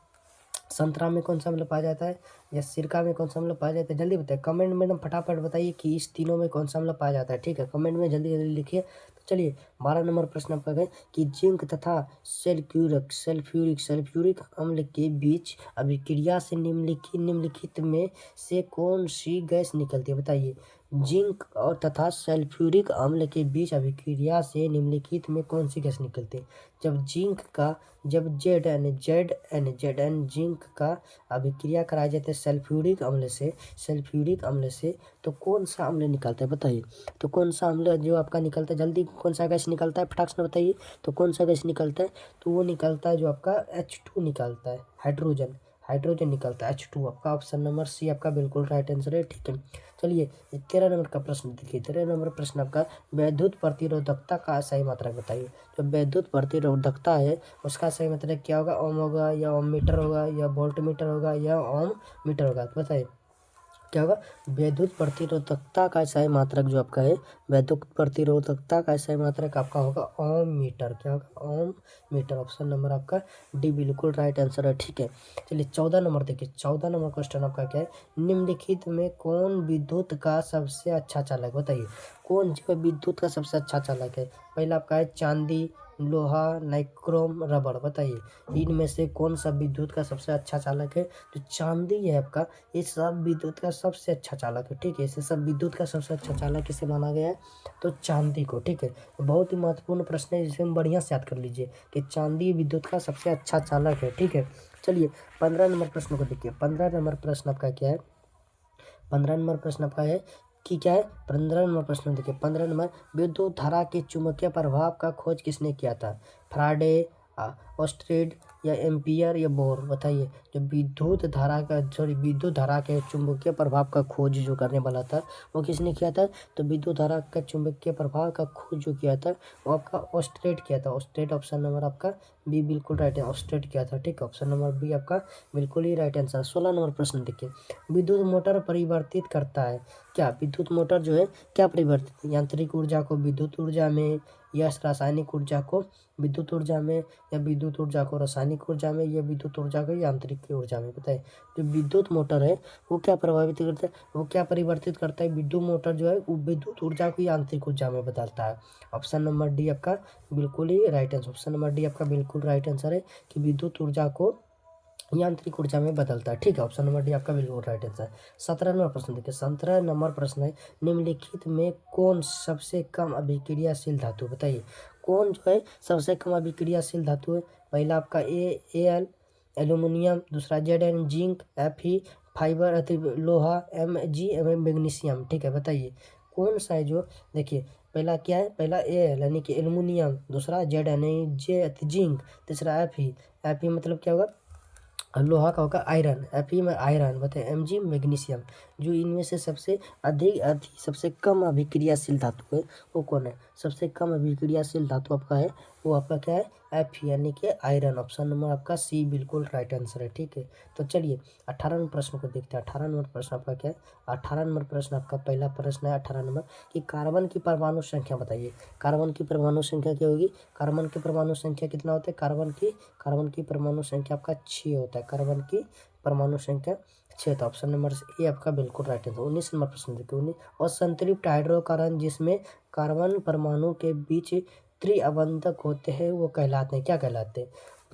संतरा में कौन सा अम्ल पाया जाता है, या सिरका में कौन सा अम्ल पाया जाता है? जल्दी बताइए, कमेंट में एकदम फटाफट बताइए कि इस तीनों में कौन सा अम्ल पाया जाता है। ठीक है, कमेंट में जल्दी जल्दी लिखिए। तो चलिए 12 नंबर प्रश्न आपका है कि जिंक तथा सल्फ्यूरिक अम्ल के बीच अभिक्रिया से निम्नलिखित में से कौन सी गैस निकलती है? बताइए, जिंक और तथा सल्फ्यूरिक अम्ल के बीच अभिक्रिया से निम्नलिखित में कौन सी गैस निकलती है? जब जेड एन जिंक का अभिक्रिया कराया जाता है सल्फ्यूरिक अम्ल से, तो कौन सा अम्ल निकलता है? बताइए, तो कौन सा अम्ल जो आपका निकलता है, जल्दी कौन सा गैस निकलता है, फटाक से बताइए। तो कौन सा गैस निकलता है? तो वो निकलता है जो आपका H2 निकलता है, हाइड्रोजन हाइड्रोजन निकलता है, H2। आपका ऑप्शन नंबर सी आपका बिल्कुल राइट आंसर है। ठीक है, चलिए 13 नंबर का प्रश्न देखिए। 13 नंबर प्रश्न आपका विद्युत प्रतिरोधकता का सही मात्रक बताइए। जो विद्युत प्रतिरोधकता है उसका सही मात्रक क्या होगा? ओम होगा, या ओम मीटर होगा, या वोल्ट मीटर होगा, या ओम मीटर होगा? तो बताइए क्या होगा? विद्युत प्रतिरोधकता का सही मात्रक जो आपका है, विद्युत प्रतिरोधकता का सही मात्रक आपका होगा ओम मीटर। क्या होगा? ओम मीटर। ऑप्शन नंबर आपका डी बिल्कुल राइट आंसर है। ठीक है, चलिए 14 नंबर देखिए। 14 नंबर क्वेश्चन आपका क्या है? निम्नलिखित में कौन विद्युत का सबसे अच्छा चालक? बताइए, कौन जो है विद्युत का सबसे अच्छा चालक है? पहला आपका है चांदी, लोहा, नाइक्रोम, रबड़। बताइए, इनमें से कौन सा विद्युत का सबसे अच्छा चालक है? जो चांदी है आपका, ये सब विद्युत का सबसे अच्छा चालक है। ठीक है, इसे सब विद्युत का सबसे अच्छा चालक किसे माना गया है? तो चांदी को। ठीक है, बहुत ही महत्वपूर्ण प्रश्न है, जिसे हम बढ़िया से याद कर लीजिए कि चांदी विद्युत का सबसे अच्छा चालक है। ठीक है, चलिए 15 नंबर प्रश्न को देखिए। 15 नंबर प्रश्न आपका क्या है? 15 नंबर प्रश्न आपका है कि क्या है? 15 नंबर प्रश्न देखिए। 15 नंबर, विद्युत धारा के चुंबकीय प्रभाव का खोज किसने किया था? फ्राडे, ऑस्ट्रेड, या एम्पियर, या बोर? बताइए, जो विद्युत धारा के चुंबकीय प्रभाव का खोज जो करने वाला था वो किसने किया था? तो विद्युत धारा का चुंबकीय प्रभाव का खोज जो किया था वो आपका ऑस्ट्रेड किया था। ऑस्ट्रेड। ऑप्शन नंबर आपका बी बिल्कुल राइट है, ऑस्ट्रेड किया था। ठीक है, ऑप्शन नंबर बी आपका बिल्कुल ही राइट आंसर। 16 नंबर प्रश्न देखिए। विद्युत मोटर परिवर्तित करता है क्या? विद्युत मोटर जो है क्या परिवर्तित? यांत्रिक ऊर्जा को विद्युत ऊर्जा में, या रासायनिक ऊर्जा को विद्युत ऊर्जा में, या विद्युत ऊर्जा को रासायनिक ऊर्जा में, या विद्युत ऊर्जा को यांत्रिक ऊर्जा में? बताइए, जो विद्युत मोटर है वो क्या प्रभावित करता है, वो क्या परिवर्तित करता है? विद्युत मोटर जो है वो विद्युत ऊर्जा को यांत्रिक ऊर्जा में बदलता है। ऑप्शन नंबर डी आपका बिल्कुल ही right answer. Option number D आपका बिल्कुल राइट आंसर है कि विद्युत ऊर्जा को यांत्रिक ऊर्जा में बदलता है। ठीक है, ऑप्शन नंबर डी आपका बिल्कुल राइट आंसर। 17 नंबर प्रश्न देखिए। 17 नंबर प्रश्न है, निम्नलिखित में कौन सबसे कम अभिक्रियाशील धातु? बताइए, कौन जो है सबसे कम अभिक्रियाशील धातु है? पहला आपका एल एल्यूमिनियम, दूसरा Zn जिंक, Fe फाइबर अति लोहा, Mg मैग्नीशियम। ठीक है, बताइए कौन सा है जो, देखिए पहला क्या है? पहला एल यानी कि एल्यूमिनियम, दूसरा Zn यानी जे अति जिंक, तीसरा Fe मतलब क्या होगा? लोहा का होगा आयरन, Fe में आयरन। बताए Mg मैग्नीशियम। जो इनमें से सबसे कम अभिक्रियाशील धातु है वो कौन है? सबसे कम अभिक्रियाशील धातु आपका है वो आपका क्या है? Fe यानी कि आयरन। ऑप्शन नंबर आपका सी बिल्कुल राइट आंसर है। ठीक है, तो चलिए 18 नंबर प्रश्न को देखते हैं। 18 नंबर प्रश्न आपका क्या है? 18 नंबर प्रश्न आपका पहला प्रश्न है 18 नंबर कि कार्बन की परमाणु संख्या बताइए। कार्बन की परमाणु संख्या क्या होगी? कार्बन की परमाणु संख्या कितना होता है? कार्बन की परमाणु संख्या आपका 6 होता है। कार्बन की परमाणु संख्या 6 तो ऑप्शन नंबर ए आपका बिल्कुल राइट आंसर। 19 नंबर प्रश्न देखिए 19, और संतृप्त हाइड्रोकार्बन जिसमें कार्बन परमाणु के बीच त्रिअबंधक होते हैं वो कहलाते हैं, क्या कहलाते हैं?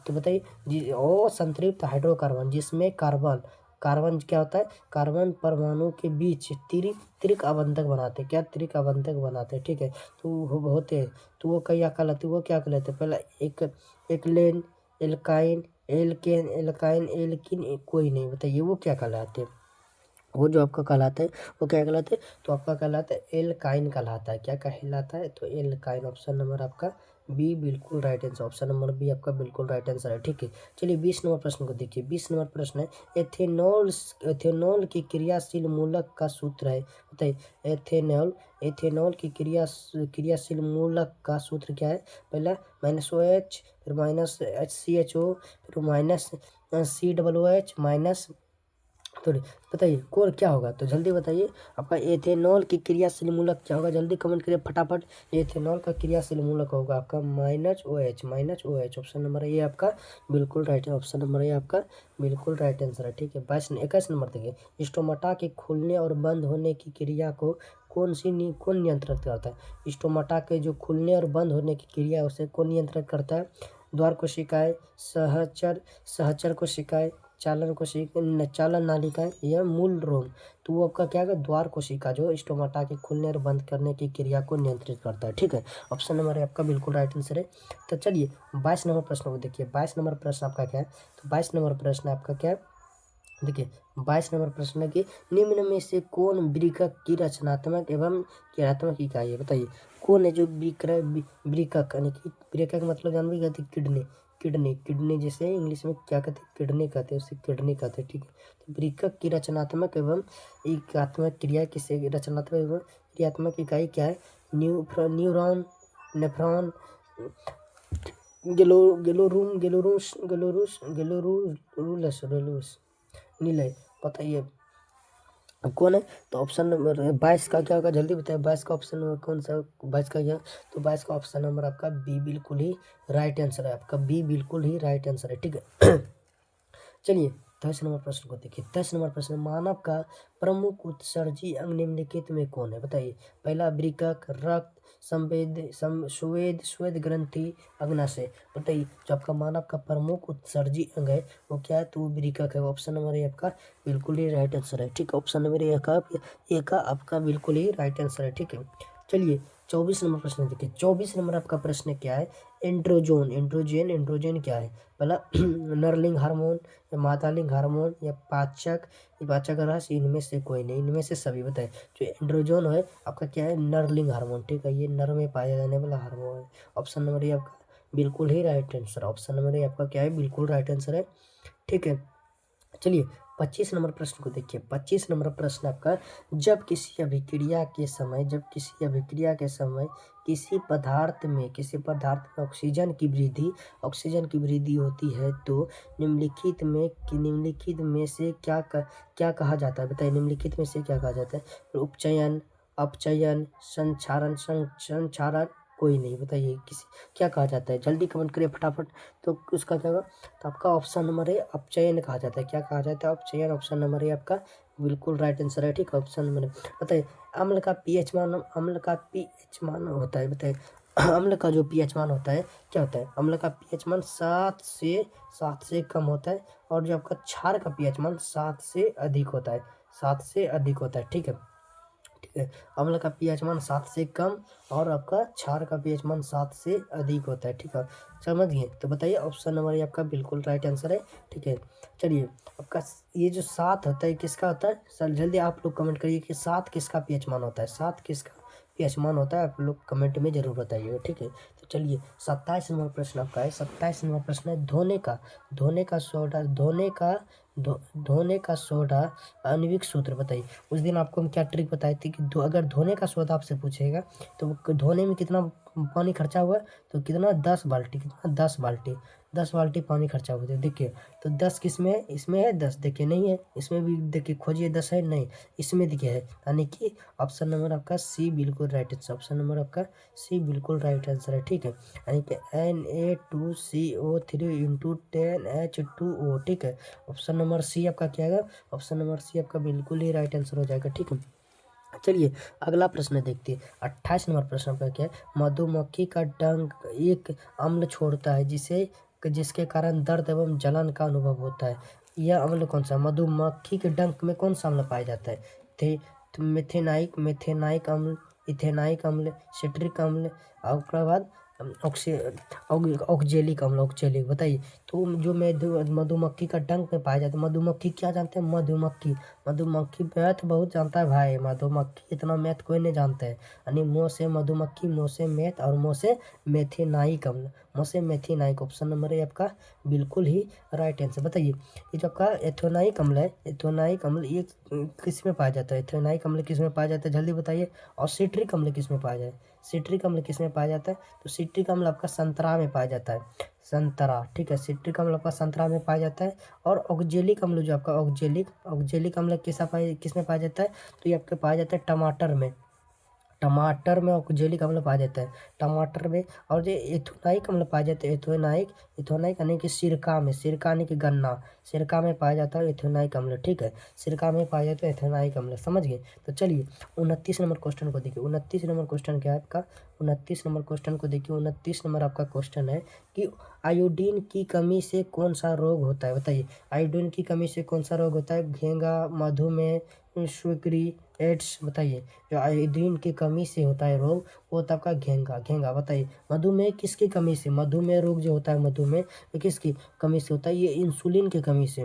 तो बताइए जी। और संतृप्त हाइड्रोकार्बन जिसमें कार्बन कार्बन क्या होता है, कार्बन परमाणु के बीच त्रिक अबंधक बनाते हैं, क्या त्रिक अबंधक बनाते हैं, ठीक है। तो होते हैं, तो वो क्या कहलाते हैं, वो क्या कहलाते हैं? पहला एक एकलेन, एल्काइन, एल्केन, एल्काइन, एल्किन, कोई नहीं, बताइए वो क्या कहलाते हैं? वो जो आपका कहलाता है वो क्या कहलाता है? तो आपका कहलाता है एल्काइन कहलाता है। क्या कहलाता है? तो एल्काइन। ऑप्शन नंबर आपका बी बिल्कुल right answer. Option number B आपका बिल्कुल राइट आंसर है, ठीक है। चलिए 20 नंबर प्रश्न को देखिए। 20 नंबर प्रश्न है, एथेनॉल की क्रियाशील मूलक का सूत्र है, बताइए। एथेनॉल की क्रियाशील मूलक का सूत्र क्या है? पहला -OH, फिर -HCHO, फिर -COOH, माइनस, तो बताइए कौन क्या होगा? तो जल्दी बताइए आपका एथेनॉल की क्रियाशील मूलक क्या होगा? जल्दी कमेंट करिए फटाफट। एथेनॉल का क्रियाशील मूलक होगा आपका -OH। ऑप्शन नंबर ए आपका बिल्कुल राइट है। ऑप्शन नंबर ए आपका बिल्कुल राइट आंसर है, ठीक है। 21 नंबर देखिए, स्टोमाटा के खुलने और बंद होने की क्रिया को कौन नियंत्रित करता है? स्टोमाटा के जो खुलने और बंद होने की क्रिया है उसे कौन नियंत्रित करता है? द्वार कोशिकाएं, सहचर कोशिकाएं, चालन नालिकाएं या मूल रोम। तो वो आपका क्या है? द्वार कोशिका जो स्टोमाटा के खुलने और बंद करने की क्रिया को नियंत्रित करता है, ठीक है। ऑप्शन नंबर है आपका बिल्कुल राइट आंसर है। तो चलिए 22 नंबर प्रश्न को देखिए। 22 नंबर प्रश्न आपका क्या है? तो 22 नंबर प्रश्न आपका क्या है? देखिए 22 नंबर प्रश्न है कि निम्न में से कौन वृक्क की रचनात्मक एवं क्रियात्मक इकाई है? बताइए कौन है जो वृक्क यानी कि वृक्क मतलब जानवी कहते हैं किडनी जैसे इंग्लिश में क्या कहते हैं? किडनी कहते हैं, उसे किडनी कहते हैं, ठीक है। तो वृक्क की रचनात्मक एवं एकात्मक क्रिया किसे रचनात्मक एवं क्रियात्मक इकाई क्या है? न्यूरॉन, नेफ्रॉन, गेलोरूलस नीलय, बताइए अब कौन है? तो ऑप्शन नंबर 22 का क्या होगा? जल्दी बताइए 22 का ऑप्शन नंबर कौन सा? 22 का क्या? तो 22 का ऑप्शन नंबर आपका बी बिल्कुल ही राइट आंसर है, आपका बी बिल्कुल ही राइट आंसर है, ठीक है। चलिए 10 नंबर प्रश्न को देखिए। 10 नंबर प्रश्न, मानव का प्रमुख उत्सर्जी अंग निम्नलिखित में कौन है? बताइए। पहला वृक्क, रक्त, स्वेद ग्रंथि, अग्नाशय। बताइए जो आपका मानव का प्रमुख उत्सर्जी अंग है वो क्या है? तो वृक्क है। ऑप्शन नंबर ए आपका बिल्कुल ही राइट आंसर है, ठीक है। ऑप्शन नंबर ए का आपका बिल्कुल ही राइट आंसर है, ठीक है। चलिए 24 नंबर प्रश्न देखिए। 24 नंबर आपका प्रश्न क्या है? एंड्रोजन क्या है? पहला नरलिंग हार्मोन या मादालिंग हार्मोन या पाचक रस, इनमें से कोई नहीं, इनमें से सभी। बताए जो एंड्रोजन है आपका क्या है? नरलिंग हार्मोन, ठीक है। ये नर में पाया जाने वाला हार्मोन है। ऑप्शन नंबर ए आपका बिल्कुल ही right answer. Option number A आपका क्या है? बिल्कुल राइट आंसर है, ठीक है। चलिए 25 नंबर प्रश्न को देखिए। 25 नंबर प्रश्न आपका, जब किसी अभिक्रिया के समय किसी पदार्थ में ऑक्सीजन की वृद्धि होती है तो निम्नलिखित में से क्या कहा जाता है? बताइए निम्नलिखित में से क्या कहा जाता है? उपचयन, अपचयन, संचारण, कोई नहीं, बताइए किसी क्या कहा जाता है? जल्दी कमेंट करिए फटाफट। तो उसका क्या होगा? तो आपका ऑप्शन नंबर ए अपचयन कहा जाता है। क्या कहा जाता है? अपचयन। ऑप्शन नंबर ए आपका बिल्कुल राइट आंसर है, ठीक है। ऑप्शन नंबर बताइए अम्ल का पीएच मान होता है, बताइए अम्ल का जो पीएच मान होता है क्या होता है? अम्ल का पीएच मान 7 से कम होता है, और जो आपका क्षार का पीएच मान 7 से अधिक होता है, ठीक है। ठीक है, अम्ल का पीएच मान 7 से कम और आपका क्षार का पीएच मान 7 से अधिक होता है, ठीक है। समझ गए? तो बताइए ऑप्शन नंबर ये आपका बिल्कुल राइट आंसर है, ठीक है। चलिए आपका ये जो 7 होता है किसका होता है? सर जल्दी आप लोग कमेंट करिए कि 7 किसका पीएच मान होता है? 7 किसका पीएच मान होता है? आप लोग कमेंट में जरूर बताइएगा, ठीक है। तो चलिए 27 नंबर प्रश्न आपका है। 27 नंबर प्रश्न है, धोने का सोडा आणविक सूत्र बताइए। उस दिन आपको हम क्या ट्रिक बताई थी कि अगर धोने का सोडा आपसे पूछेगा तो धोने में कितना पानी खर्चा हुआ? तो कितना? 10 बाल्टी। कितना? 10 बाल्टी। 10 बाल्टी पानी खर्चा होता है। देखिए तो 10 किस में है, इसमें है 10, देखिए नहीं है, इसमें भी देखिए खोजिए 10 है नहीं, इसमें देखिए है, यानी कि ऑप्शन नंबर आपका सी बिल्कुल राइट आंसर, ऑप्शन नंबर आपका सी बिल्कुल राइट आंसर है। ठीक है, यानी कि Na2CO3 इंटू 10H2O। ठीक है, ऑप्शन नंबर सी आपका क्या आएगा, ऑप्शन नंबर सी आपका बिल्कुल ही राइट आंसर हो जाएगा। ठीक है, चलिए अगला प्रश्न देखते हैं। 28 नंबर प्रश्न आपका क्या है, मधुमक्खी का डंक एक अम्ल छोड़ता है जिसके कारण दर्द एवं जलन का अनुभव होता है। यह अम्ल कौन सा, मधुमक्खी के डंक में कौन सा अम्ल पाया जाता है, थे मेथेनाइक अम्ल, इथेनाइक अम्ल, सिट्रिक अम्ल, और उसके बाद ऑक्सी ऑक्जेलिक अम्ल, ऑक्जेलिक, बताइए। तो जो मधुमक्खी का डंक में पाया जाता है, मधुमक्खी क्या जानते हैं, मधुमक्खी मैथ बहुत जानता है भाई, मधुमक्खी इतना मैथ कोई नहीं जानता है। यानी मुँह से मधुमक्खी, मुँह से मैथ, और मुँह से मेथेनाइक अम्ल, मुँह से मेथेनाइक, ऑप्शन नंबर ए आपका बिल्कुल ही राइट आंसर। बताइए ये जो आपका एथेनाइक अम्ल है, एथेनाइक अम्ल ये किस में पाया जाता है, एथेनाइक अम्ल किस में पाया जाता है, जल्दी बताइए। और सिट्रिक अम्ल किस में पाया जाए, सिट्रिक अम्ल किस में पाया जाता है, तो सिट्रिक अम्ल आपका संतरा में पाया जाता है, संतरा। ठीक है, सिट्रिक अम्ल आपका संतरा में पाया जाता है। और ऑक्जेलिक अम्ल जो आपका ऑक्जेलिक अम्ल किस में पाया जाता है, तो ये आपके पाया जाता है टमाटर में, टमाटर में ऑक्जेलिक अम्ल पाया जाता है, टमाटर में। और जो एथोनाइक अम्ल पाया जाता है, एथोनाइक यानी कि सिरका में, सिरका यानी कि गन्ना, सिरका में पाया जाता है एथोनाइक अम्ल। ठीक है, सिरका में पाया जाता है एथोनाइक अम्ल, समझ गए। तो चलिए 29 नंबर क्वेश्चन को देखिए, 29 नंबर क्वेश्चन क्या है आपका, 29 नंबर क्वेश्चन को देखिए। 29 नंबर आपका क्वेश्चन है कि आयोडीन की कमी से कौन सा रोग होता है, बताइए। आयोडीन की कमी से कौन सा रोग होता है, घेंगा, मधुमेह, स्वीकृति, एड्स, बताइए। जो आयोडीन की कमी से होता है रोग, वो होता है आपका घेंगा, बताइए। मधुमेह किसकी कमी से, मधुमेह रोग जो होता है, मधुमेह ये किसकी कमी से होता है, ये इंसुलिन की कमी से,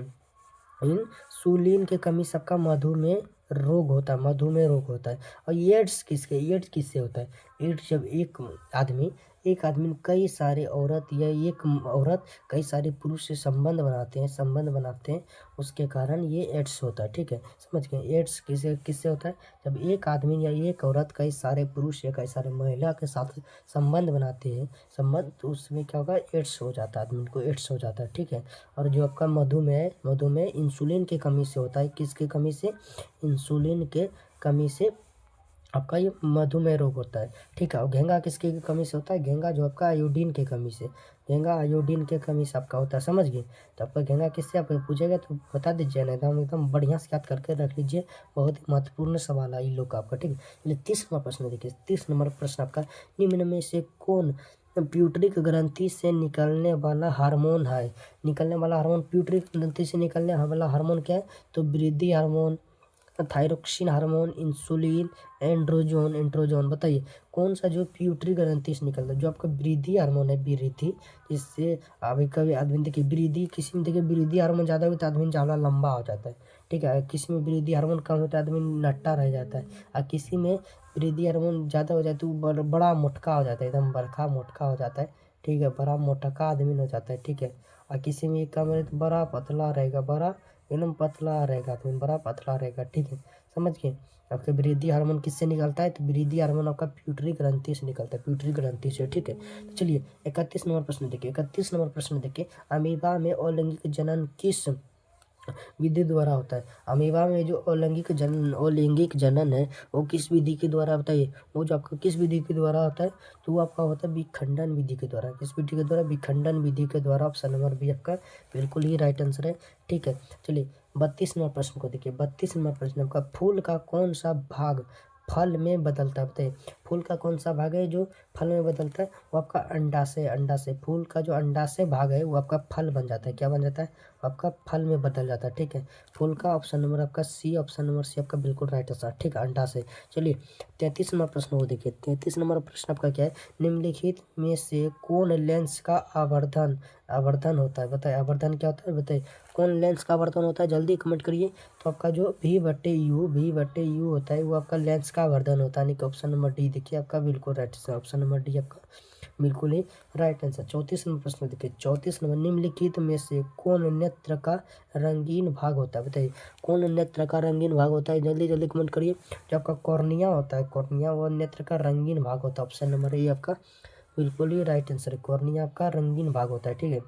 इंसुलिन की कमी सबका मधुमेह रोग होता है, मधुमेह रोग होता है। और एड्स किससे होता है, एड्स जब एक आदमी कई सारे औरत या एक औरत कई सारे पुरुष से संबंध बनाते हैं, उसके कारण ये एड्स होता है। ठीक है, समझ गए। एड्स किससे होता है, जब एक आदमी या एक औरत कई सारे पुरुष या कई सारे महिला के साथ संबंध बनाते हैं, तो उसमें क्या होगा, एड्स हो जाता है, आदमी को एड्स हो जाता है। ठीक है, और जो आपका मधुमेह इंसुलिन की कमी से होता है, किसकी कमी से, इंसुलिन के कमी से आपका ये मधुमेह रोग होता है। ठीक है, और घेंगा किसकी कमी से होता है, घेंगा जो आपका आयोडीन की कमी से, घेंगा आयोडीन के कमी से आपका होता है, समझ गए। तो आपका घेंगा किससे आप पूछेगा तो बता दीजिए ना, एकदम बढ़िया से याद करके रख लीजिए, बहुत ही महत्वपूर्ण सवाल है इन लोग का आपका। ठीक है, चलिए 30 नंबर प्रश्न देखिए। 30 नंबर प्रश्न आपका, निम्न में से कौन प्यूटरिक ग्रंथि से निकलने वाला हार्मोन है, प्यूटरिक ग्रंथि से निकलने वाला हार्मोन क्या है, तो वृद्धि हार्मोन, थायरोक्सिन हार्मोन, इंसुलिन, एंड्रोजोन, बताइए कौन सा जो प्यूटरी ग्रंथि से निकलता है, जो आपका वृद्धि हार्मोन है, वृद्धि, इससे अभी कभी आदमी देखिए वृद्धि, किसी में देखिए वृद्धि हार्मोन ज़्यादा होता है आदमी ज़्यादा लंबा हो जाता है। ठीक है, किसी में वृद्धि हार्मोन कम होता है आदमी नट्टा रह जाता है, और किसी में वृद्धि हार्मोन ज़्यादा हो जाता है तो बड़ा मोटका हो जाता है, एकदम बड़का मोटका हो जाता है। ठीक है, बड़ा मोटका आदमी हो जाता है। ठीक है, और किसी में कम है तो बड़ा पतला रहेगा, एकदम पतला रहेगा, तो बड़ा पतला रहेगा। ठीक है, समझ गए। आपके वृद्धि हार्मोन किससे निकलता है, तो वृद्धि हार्मोन आपका प्यूटरी ग्रंथि से निकलता है, प्यूटरी ग्रंथि से। ठीक है, तो चलिए 31 नंबर प्रश्न देखिए। 31 नंबर प्रश्न देखिए, अमीबा में अलैंगिक जनन किस विधि द्वारा होता है, अमीबा में जो अलैंगिक जनन है वो किस विधि के द्वारा, बताइए। वो जो आपका किस विधि के द्वारा होता है, तो वो आपका होता है विखंडन विधि के द्वारा, किस विधि के द्वारा, विखंडन विधि के द्वारा, ऑप्शन नंबर बी आपका बिल्कुल ही राइट आंसर है। ठीक है, चलिए 32 नंबर प्रश्न को देखिए। 32 नंबर प्रश्न आपका, फूल का कौन सा भाग फल में बदलता है, बताइए। फूल का कौन सा भाग है जो फल में बदलता है, वो आपका अंडाशय, फूल का जो अंडाशय भाग है वो आपका फल बन जाता है, क्या बन जाता है, आपका फल में बदल जाता है। ठीक है, फूल का ऑप्शन नंबर आपका सी, ऑप्शन नंबर सी आपका बिल्कुल राइट आंसर। ठीक है, अंडाशय। चलिए 33 नंबर प्रश्न को देखिए। 33 नंबर प्रश्न आपका क्या है, निम्नलिखित में से कौन लेंस का आवर्धन होता है, बताइए। आवर्धन क्या होता है, बताइए कौन लेंस का आवर्धन होता है, जल्दी कमेंट करिए। तो आपका जो V/U होता है वो आपका लेंस का आवर्धन होता है, यानी कि ऑप्शन नंबर डी देखिए आपका बिल्कुल right answer, option number D आपका बिल्कुल ही राइट आंसर। 34 नंबर प्रश्न देखिए। 34 नंबर, निम्नलिखित में से कौन नेत्र का रंगीन भाग होता है, बताइए। कौन नेत्र का रंगीन भाग होता है, जल्दी जल्दी कमेंट करिए। जो आपका कॉर्निया होता है, कॉर्निया वो नेत्र का रंगीन भाग होता है, ऑप्शन नंबर ए आपका बिल्कुल ही राइट आंसर है, कॉर्निया आपका रंगीन भाग होता है। ठीक है,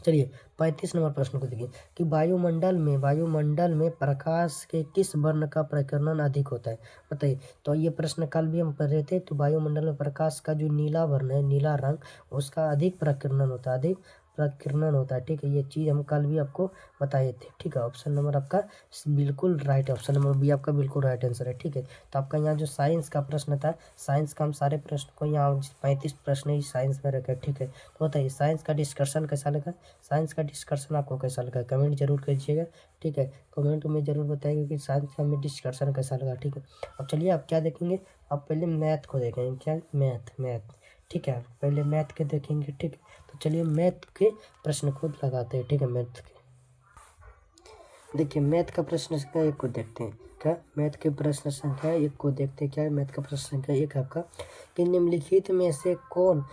चलिए 35 नंबर प्रश्न को देखिए कि वायुमंडल में प्रकाश के किस वर्ण का प्रकीर्णन अधिक होता है, बताइए। तो ये प्रश्न कल भी हम पढ़ रहे थे। तो वायुमंडल में प्रकाश का जो नीला वर्ण है, नीला रंग, उसका अधिक प्रकीर्णन होता है, अधिक प्रकीर्णन होता है, ठीक है। ये चीज़ हम कल भी आपको बताए थे, ठीक है। ऑप्शन नंबर आपका बिल्कुल राइट, ऑप्शन नंबर बी आपका बिल्कुल राइट आंसर है, ठीक है। तो आपका यहाँ जो साइंस का प्रश्न था, साइंस का हम सारे प्रश्न को यहाँ 35 प्रश्न ही साइंस में रखे, ठीक है। तो बताइए साइंस का डिस्कशन कैसा लगा, साइंस का डिस्कशन आपको कैसा लगा, कमेंट जरूर कीजिएगा, ठीक है। कमेंट में जरूर बताइएगा कि साइंस का हमें डिस्कशन कैसा लगा, ठीक है। अब चलिए आप क्या देखेंगे, आप पहले मैथ को देखेंगे, क्या मैथ, ठीक है। पहले मैथ के देखेंगे, ठीक है। तो चलिए मैथ के प्रश्न खुद लगाते हैं, ठीक है। मैथ के देखिए, मैथ का प्रश्न संख्या 1 को देखते हैं, क्या मैथ के प्रश्न संख्या 1 को देखते हैं। क्या है मैथ का प्रश्न संख्या 1 आपका कि निम्नलिखित में से कौन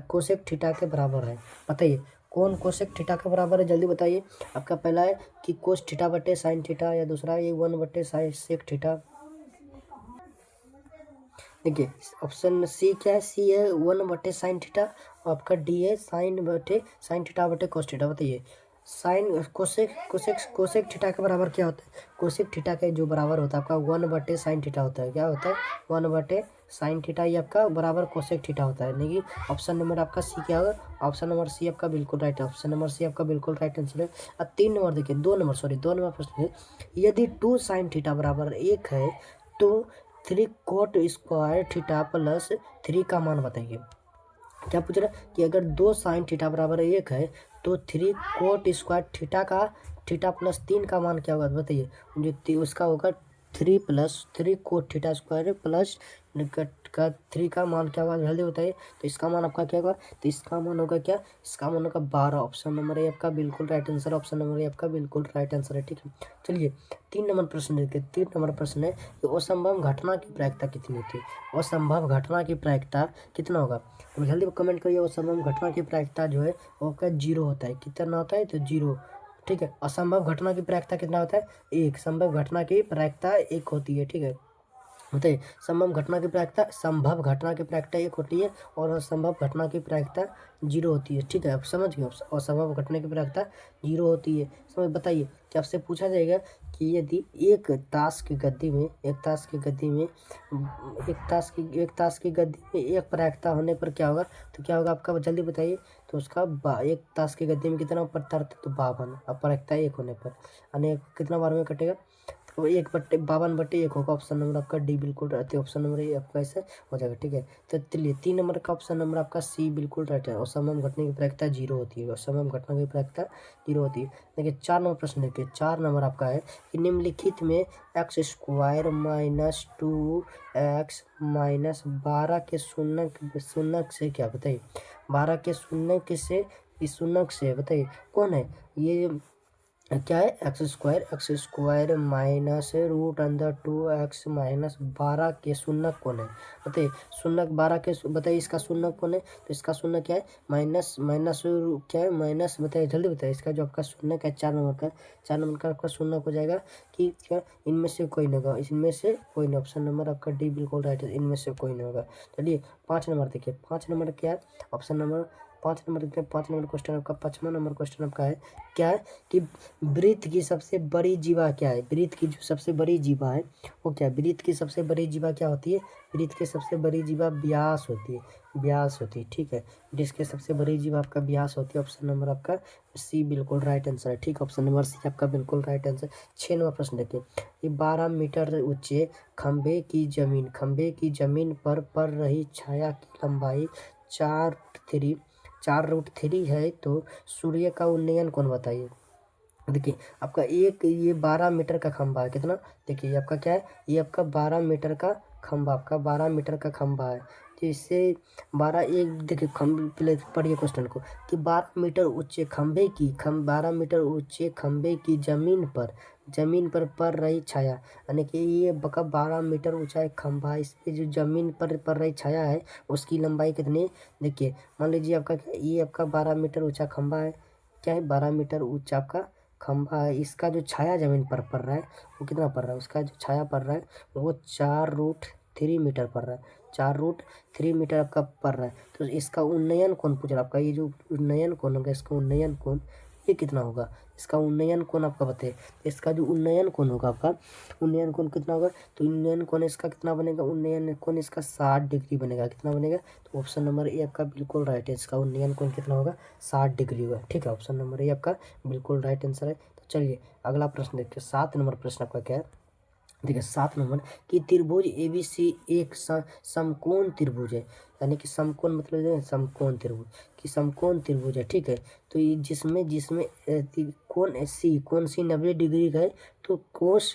कोसेक थीटा के बराबर है, बताइए। कौन कोसेक थीटा के बराबर है, जल्दी बताइए। आपका पहला है कि कोस थीटा बटे साइन थीटा, या दूसरा है 1 बटे सेक थीटा। देखिए ऑप्शन सी क्या है, सी है 1 बटे साइन थीटा, आपका डी है साइन थीटा बटे कोस थीटा। बताइए साइन कोसेक थीटा के बराबर क्या होता है, कोसेक थीटा के जो बराबर होता है आपका 1 बटे साइन थीटा होता है, क्या होता है 1 बटे साइन थीटा, ये आपका बराबर कोसेक थीटा होता है। नहीं, ऑप्शन नंबर आपका सी क्या होगा, ऑप्शन नंबर सी आपका बिल्कुल राइट है, ऑप्शन नंबर सी आपका बिल्कुल राइट आंसर है। अब 3 नंबर देखिए, 2 नंबर प्रश्न है, यदि 2 साइन थीटा बराबर 1 है तो 3 कोट स्क्वायर थीटा प्लस 3 का मान बताइए। क्या पूछ रहा है कि अगर 2 साइन थीटा बराबर 1 है तो 3 कोट स्क्वायर थीटा प्लस 3 का मान क्या होगा, बताइए। जो उसका होगा 3 plus 3 cot theta square plus का 3 का मान क्या होगा, जल्दी बताइए। तो इसका मान आपका क्या होगा, तो इसका मान होगा क्या, इसका मान होगा 12, ऑप्शन नंबर ए आपका बिल्कुल right answer, option number A आपका बिल्कुल राइट आंसर है, ठीक है। चलिए 3 नंबर प्रश्न देखिए, 3 नंबर प्रश्न है कि असंभव घटना की प्रायिकता कितनी होती है, असंभव घटना की प्रायिकता कितना होगा। तो जल्दी कमेंट करिए, असंभव घटना की प्रायिकता जो है वो आपका 0 होता है, कितना होता है, तो 0, ठीक है। असंभव घटना की प्रायिकता कितना होता है, 1, संभव घटना की प्रायिकता 1 होती है, ठीक है। बताइए संभव घटना की प्रायिकता 1 होती है और असंभव घटना की प्रायिकता 0 होती है, ठीक है। आप समझ गए, असंभव घटना की प्रायिकता 0 होती है, समझ। बताइए कि आपसे पूछा जाएगा कि यदि एक ताश की गद्दी में एक ताश की गद्दी में एक प्रायिकता होने पर क्या होगा, तो क्या होगा आपका, जल्दी बताइए। तो उसका एक ताश की गद्दी में कितना पत्थर थे, तो 52, अब प्रायिकता 1 होने पर अनेक कितना बार में कटेगा, तो 1/52/1 होगा, ऑप्शन नंबर आपका डी बिल्कुल रहते, ऑप्शन नंबर ए आपका ऐसे हो जाएगा, ठीक है। तो चलिए 3 नंबर का ऑप्शन नंबर आपका सी बिल्कुल राइट है, और असंभव घटना की प्रायिकता 0 होती है, असंभव घटना की प्रायिकता 0 होती है। देखिए 4 नंबर प्रश्न देखिए, 4 नंबर आपका है कि निम्नलिखित में x square minus 2x minus 12 के शून्य से क्या, बताइए। 12 के शून्य से बताइए कौन है ये, क्या है, एक्स स्क्वायर माइनस रूट अंदर 2x माइनस 12 के शून्य कौन है, बताइए। शून्य 12 के बताइए, इसका शून्य कौन है, तो इसका शून्य क्या है, माइनस क्या है, माइनस, बताइए जल्दी बताइए। इसका जो आपका शून्य का 4 नंबर का आपका शून्य हो जाएगा कि क्या, इनमें से कोई नहीं होगा, इसमें से कोई नहीं, ऑप्शन नंबर आपका डी बिल्कुल राइट है, इनमें से कोई नहीं होगा। चलिए 5 नंबर देखिए, 5 नंबर क्या है, ऑप्शन नंबर 5 नंबर देखिए, 5 नंबर क्वेश्चन आपका 5वां नंबर क्वेश्चन आपका है क्या है कि वृत्त की सबसे बड़ी जीवा क्या है, वृत्त की जो सबसे बड़ी जीवा है वो क्या है, वृत्त की सबसे बड़ी जीवा क्या होती है, वृत्त की सबसे बड़ी जीवा व्यास होती है, ठीक है। जिसके सबसे बड़ी जीवा आपका व्यास होती है, ऑप्शन नंबर आपका सी बिल्कुल राइट आंसर है, ठीक है। ऑप्शन नंबर सी आपका बिल्कुल राइट आंसर। 6 नंबर प्रश्न देखिए, ये 12 मीटर ऊंचे खंबे की जमीन पर पड़ रही छाया की लंबाई 4√3 है, तो सूर्य का उन्नयन कोण बताइए। देखिए आपका एक ये 12 मीटर का खंभा है, कितना, देखिए ये आपका क्या है, ये आपका 12 मीटर का खंभा, आपका 12 मीटर का खंभा है। तो इससे 12 एक देखिए खंभे, पहले पढ़िए क्वेश्चन को कि 12 मीटर ऊंचे 12 मीटर ऊंचे खंभे की जमीन पर पड़ रही छाया, यानी कि ये बका 12 मीटर ऊंचा एक खंभा है, इस पे जो जमीन पर पड़ रही छाया है उसकी लंबाई कितनी है। देखिए मान लीजिए आपका ये आपका 12 मीटर ऊंचा खंभा है, क्या है, 12 मीटर ऊंचा आपका खंभा है, इसका जो छाया जमीन पर पड़ रहा है वो कितना पड़ रहा है, उसका जो छाया पड़ रहा है वो 4√3 मीटर पड़ रहा है, 4√3 मीटर आपका पड़ रहा है। तो इसका उन्नयन कोण पूछ रहा है आपका, ये जो उन्नयन कोण होगा, इसका उन्नयन कोण ये कितना होगा, इसका उन्नयन कोण आपका बताइए। इसका जो उन्नयन कोण होगा आपका, उन्नयन कोण कितना होगा, तो उन्नयन कोण इसका कितना बनेगा, उन्नयन कोण इसका 60 डिग्री बनेगा। कितना बनेगा, तो ऑप्शन नंबर ए आपका बिल्कुल राइट है। इसका उन्नयन कोण कितना होगा, 60 डिग्री होगा। ठीक है, ऑप्शन नंबर ए आपका बिल्कुल राइट आंसर है। तो चलिए अगला प्रश्न देखते हैं। 7 नंबर प्रश्न आपका क्या है, देखिए 7 नंबर कि त्रिभुज ABC एक समकोण त्रिभुज है। यानी कि समकोण मतलब जो है समकोण त्रिभुज, कि समकोण त्रिभुज है। ठीक है, तो ये जिसमें जिसमें कोण सी 90 डिग्री का है, तो कोस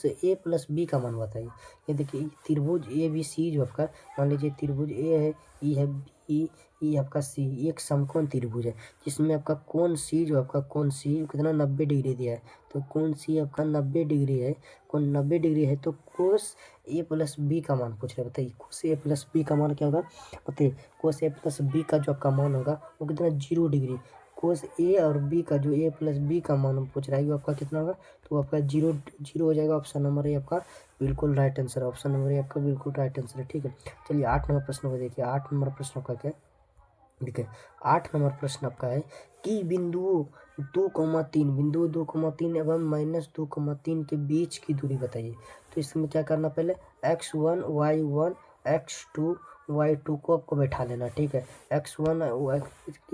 A+B का मान बताइए। ये देखिए त्रिभुज ABC जो आपका, मान लीजिए त्रिभुज ए है, ई है बी, ई आपका सी, एक समकोण त्रिभुज है जिसमें आपका कोण सी जो आपका कोण सी कितना 90 डिग्री दिया है। तो कोण सी आपका 90 डिग्री है, कोण 90 डिग्री है, तो कोस A+B का मान पूछ रहे हैं। बताइए कोस A+B का मान क्या होगा, बताइए कोस A+B का जो आपका मान होगा वो कितना 0 डिग्री। कोस ए और बी का जो A+B का मान पूछ रहा है वो आपका कितना होगा, तो आपका 0 हो जाएगा। ऑप्शन नंबर ए आपका बिल्कुल राइट आंसर है। ऑप्शन नंबर ए आपका बिल्कुल राइट आंसर है। ठीक है, चलिए 8 नंबर प्रश्न को देखिए। 8 नंबर प्रश्न का क्या है, देखिए 8 नंबर प्रश्न आपका है कि बिंदु 2,3 एवं -2,3 के बीच की दूरी बताइए। तो इसमें क्या करना, पहले x1 y1 x2 y2 को आपको बैठा लेना। ठीक है, x1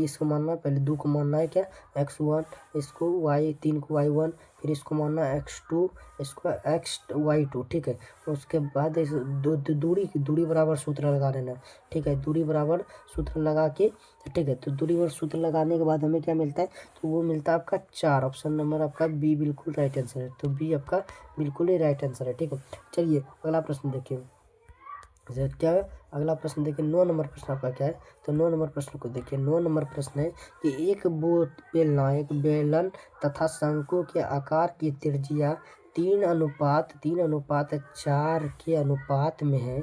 इसको मानना, पहले 2 को मानना है क्या, x1, इसको y3 को y1, फिर इसको मानना x2, इसको y2। ठीक है, उसके बाद इस दूरी बराबर सूत्र लगा लेना। ठीक है, दूरी बराबर सूत्र लगा के, ठीक है, तो दूरी बराबर सूत्र लगाने के बाद हमें क्या मिलता है, तो वो मिलता है आपका 4। ऑप्शन नंबर आपका बी बिल्कुल राइट आंसर है। तो बी आपका बिल्कुल ही राइट आंसर है। ठीक है, चलिए अगला प्रश्न देखिए। क्या है अगला प्रश्न देखिए, 9 नंबर प्रश्न आपका क्या है, तो 9 नंबर प्रश्न को देखिए। 9 नंबर प्रश्न है कि एक बेलन तथा शंकु के आकार की त्रिज्या 3:4 के अनुपात में है,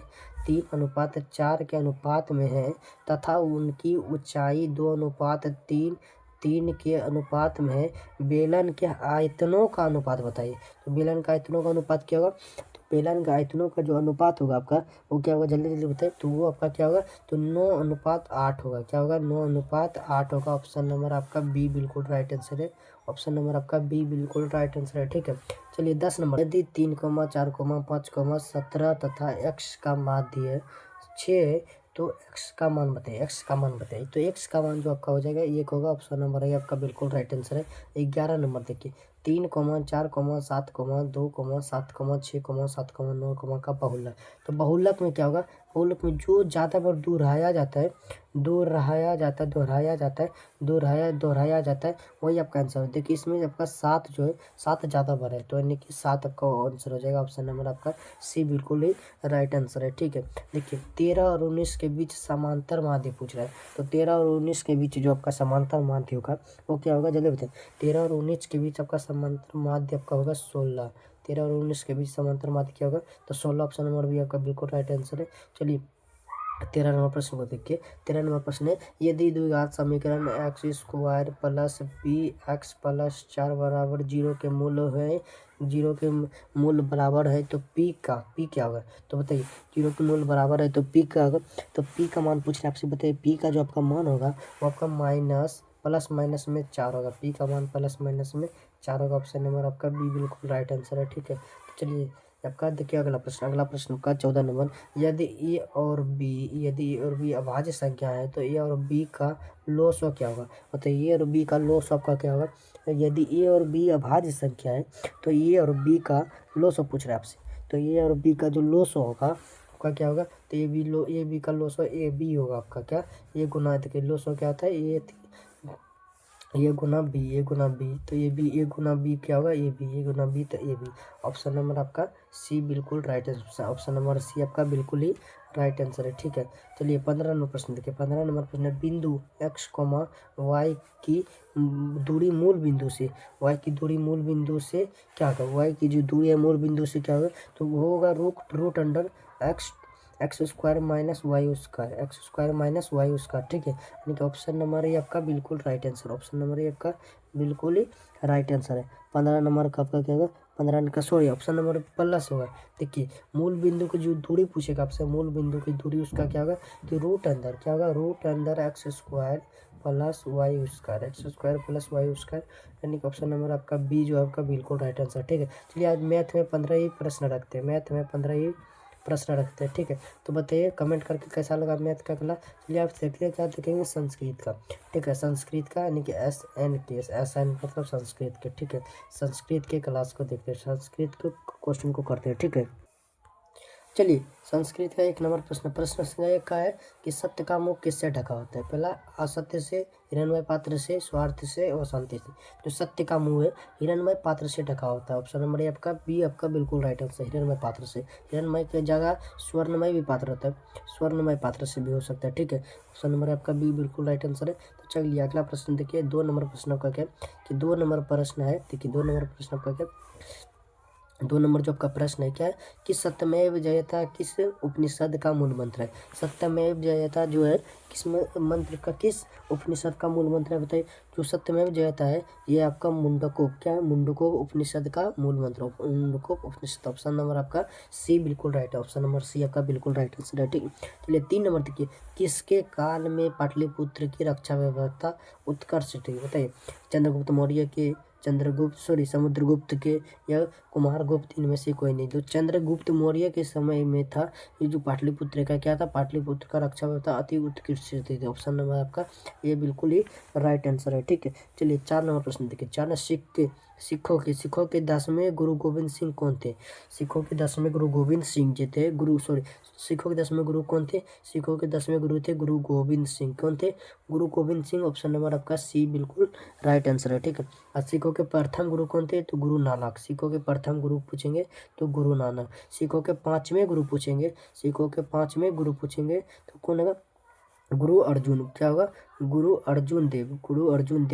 3:4 के अनुपात में है, तथा उनकी ऊंचाई 2:3 के अनुपात में है। बेलन के आयतनों का अनुपात बताइए। तो बेलन का आयतनों का अनुपात क्या होगा, तो बेलन का आयतनों का जो अनुपात होगा आपका वो क्या होगा, जल्दी जल्दी बताइए। तो वो आपका क्या होगा, तो 9:8 होगा। क्या होगा, 9:8 होगा। ऑप्शन नंबर आपका बी बिल्कुल राइट आंसर है। ऑप्शन नंबर आपका बी बिल्कुल राइट आंसर है। ठीक है, चलिए 10 नंबर, यदि 3, 4, 5, 17 तथा x का माध्य 6, तो x का मान बताइए। x का मान बताइए, तो x का मान जो आपका हो जाएगा 1 होगा। ऑप्शन नंबर है आपका बिल्कुल राइट आंसर है। 11 नंबर देखिए, 3, 4, 7, 2, 7, 6, 7, 9 का बहुलक। तो बहुलक में क्या होगा, बहुलक में जो ज़्यादा बार दोहराया जाता है, दोहराया जाता है वही आपका आंसर है। देखिए इसमें आपका 7 जो है, 7 ज़्यादा बार है, तो यानी कि 7 आपका आंसर हो जाएगा। ऑप्शन नंबर आपका सी बिल्कुल ही राइट आंसर है। ठीक है, देखिए 13 और 19 के बीच समांतर माध्य पूछ रहा है। तो 13 और 19 के बीच जो आपका समांतर माध्य होगा वो क्या होगा, जल्दी बताइए। 13 और 19 के बीच आपका समांतर माध्य आपका होगा 16। 13 और 19 के बीच समांतर माध्य क्या होगा, तो 16। ऑप्शन नंबर भी आपका बिल्कुल राइट आंसर है। चलिए 13 नंबर प्रश्न को देखिए। 13 नंबर प्रश्न है, यदि द्विघात समीकरण x² + bx + 4 बराबर 0 के मूल है, 0 के मूल बराबर है, तो p क्या होगा, तो बताइए 0 के मूल बराबर है तो p क्या होगा। तो p का मान पूछ रहे आपसे, बताइए p का जो आपका मान होगा वो आपका प्लस माइनस में 4 होगा। p का मान प्लस माइनस में 4 होगा। ऑप्शन नंबर आपका बी बिल्कुल राइट आंसर है। ठीक है, तो चलिए आपका देखिए अगला प्रश्न का 14 नंबर, यदि ए और बी अभाज्य संख्या है तो ए और बी का लॉसव क्या होगा। मतलब ए और बी का लॉस आपका क्या होगा, यदि ए और बी अभाज्य संख्या है तो ए और बी का लॉसव पूछ रहे हैं आपसे। तो ए और बी का जो लॉसव होगा आपका क्या होगा, तो ए बी का लॉसव ए बी होगा आपका क्या, ए गुना, देखिए लॉसव क्या होता है, ए गुना बी, तो ए गुना बी क्या होगा, ए गुना बी, तो ए बी। ऑप्शन नंबर आपका सी बिल्कुल right answer. Option number C आपका बिल्कुल ही राइट आंसर है। ठीक है, चलिए 15 नंबर प्रश्न देखिए। 15 नंबर प्रश्न, बिंदु x, y की दूरी मूल बिंदु से क्या होगा, y की जो दूरी है मूल बिंदु से क्या होगा, तो वो होगा रूट अंडर x² - y²। ठीक है, यानी कि ऑप्शन नंबर ये आपका बिल्कुल राइट आंसर। ऑप्शन नंबर ये आपका बिल्कुल ही राइट आंसर है। 15 नंबर का आपका क्या होगा, 15 का सॉरी ऑप्शन नंबर प्लस होगा। देखिए मूल बिंदु की जो दूरी पूछेगा आपसे, मूल बिंदु की दूरी उसका क्या होगा कि रूट अंदर क्या होगा, रूट अंदर X square plus Y square, X square plus Y square, यानी कि ऑप्शन नंबर आपका बी जो है आपका बिल्कुल राइट आंसर। ठीक है, चलिए आज मैथ में 15 ही प्रश्न रखते हैं, मैथ में 15 ही प्रश्न रखते हैं। ठीक है, तो बताइए कमेंट करके कैसा लगा मैथ का क्लास। चलिए आप देखिए क्या देखेंगे संस्कृत का। ठीक है, संस्कृत का यानी कि एस एन मतलब संस्कृत के। ठीक है, संस्कृत के क्लास को देखते हैं, संस्कृत के क्वेश्चन को करते हैं। ठीक है, चलिए संस्कृत का 1 नंबर प्रश्न, प्रश्न संख्या का है कि सत्य का मुख किससे ढका होता है। पहला असत्य से, हिरण्मय पात्र से, स्वार्थ से और शांति से। जो सत्य का मुंह है हिरण्मय पात्र से ढका होता है। ऑप्शन नंबर आपका बी आपका बिल्कुल राइट आंसर, हिरण्मय पात्र से। हिरण्मय की जगह स्वर्णमय भी पात्र होता है, स्वर्णमय पात्र से भी हो सकता है। ठीक है, ऑप्शन नंबर आपका बी बिल्कुल राइट आंसर है। तो चलिए अगला प्रश्न देखिए, 2 नंबर प्रश्न आपका क्या कि 2 नंबर प्रश्न है। देखिए 2 नंबर प्रश्न आपका क्या, 2 नंबर जो आपका प्रश्न है क्या है कि सत्यमेव जयता किस उपनिषद का मूल मंत्र है। सत्यमेव जयता जो है किस मंत्र का, किस उपनिषद का मूल मंत्र है बताइए। जो सत्यमेव जयता है ये आपका मुंडकोप क्या है, मुंडकोप उपनिषद का मूल मंत्र, मुंडकोप उपनिषद। ऑप्शन नंबर आपका सी बिल्कुल राइट है, ऑप्शन नंबर सी आपका बिल्कुल राइट आंसर है। ठीक है, चलिए 3 नंबर देखिए, किसके काल में पाटलिपुत्र की रक्षा व्यवस्था उत्कर्ष थी बताइए। चंद्रगुप्त मौर्य के, समुद्रगुप्त के या कुमारगुप्त, इनमें से कोई नहीं। जो चंद्रगुप्त मौर्य के समय में था ये जो पाटलिपुत्र का क्या था, पाटलिपुत्र का रक्षा व्यवस्था अति उत्कृष्ट थी। ऑप्शन नंबर आपका ये बिल्कुल ही राइट आंसर है। ठीक है, चलिए 4 नंबर प्रश्न देखिए, सिखों के 10वें गुरु गोविंद सिंह कौन थे। सिखों के 10वें गुरु गोविंद सिंह जी थे, सिखों के 10वें गुरु कौन थे, सिखों के 10वें गुरु थे गुरु गोविंद सिंह। कौन थे, गुरु गोविंद सिंह। ऑप्शन नंबर आपका सी बिल्कुल राइट आंसर है। ठीक है, और सिखों के प्रथम गुरु कौन थे, तो गुरु नानक। सिखों के प्रथम गुरु पूछेंगे तो गुरु नानक। सिखों के 5वें गुरु पूछेंगे, सिखों के 5वें गुरु पूछेंगे तो कौन होगा, गुरु अर्जुन। क्या होगा, गुरु अर्जुन देव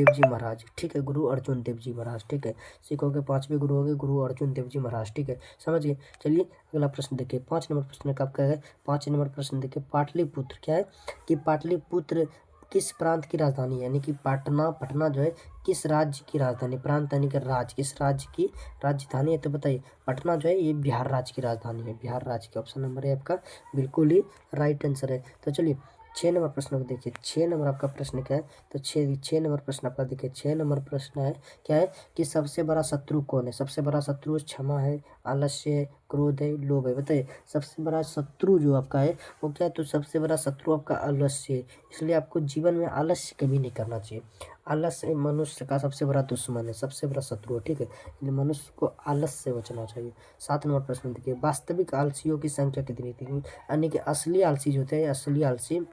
जी महाराज। ठीक है, गुरु अर्जुन देव जी महाराज। ठीक है, सिखों के 5वें गुरु हो गए गुरु अर्जुन देव जी महाराज। ठीक है, समझ गए। चलिए अगला प्रश्न देखिए, 5 नंबर प्रश्न का आपका है, 5 नंबर प्रश्न देखिए, पाटलिपुत्र क्या है कि पाटलिपुत्र किस प्रांत की राजधानी है, यानी कि पटना जो है किस राज्य की राजधानी, प्रांत यानी कि राज्य, किस राज्य की राजधानी है। तो बताइए पटना जो है ये बिहार राज्य की राजधानी है, बिहार राज्य की। ऑप्शन नंबर है आपका बिल्कुल ही राइट आंसर है। तो चलिए 6 नंबर प्रश्न को देखिए, 6 नंबर आपका प्रश्न क्या है, तो 6 नंबर प्रश्न आपका देखिए, 6 नंबर प्रश्न है क्या है कि सबसे बड़ा शत्रु कौन है। सबसे बड़ा शत्रु क्षमा है, आलस्य है, क्रोध है, लोभ है। बताइए सबसे बड़ा शत्रु जो आपका है वो क्या है, तो सबसे बड़ा शत्रु आपका आलस्य है। इसलिए आपको जीवन में आलस्य कभी नहीं करना चाहिए। आलस्य मनुष्य का सबसे बड़ा दुश्मन है, सबसे बड़ा शत्रु है। ठीक है, इसलिए मनुष्य को आलस से बचना चाहिए। 7 नंबर प्रश्न देखिए, वास्तविक आलसियों की संख्या कितनी थी, यानी कि असली आलसी जो थे, असली आलसी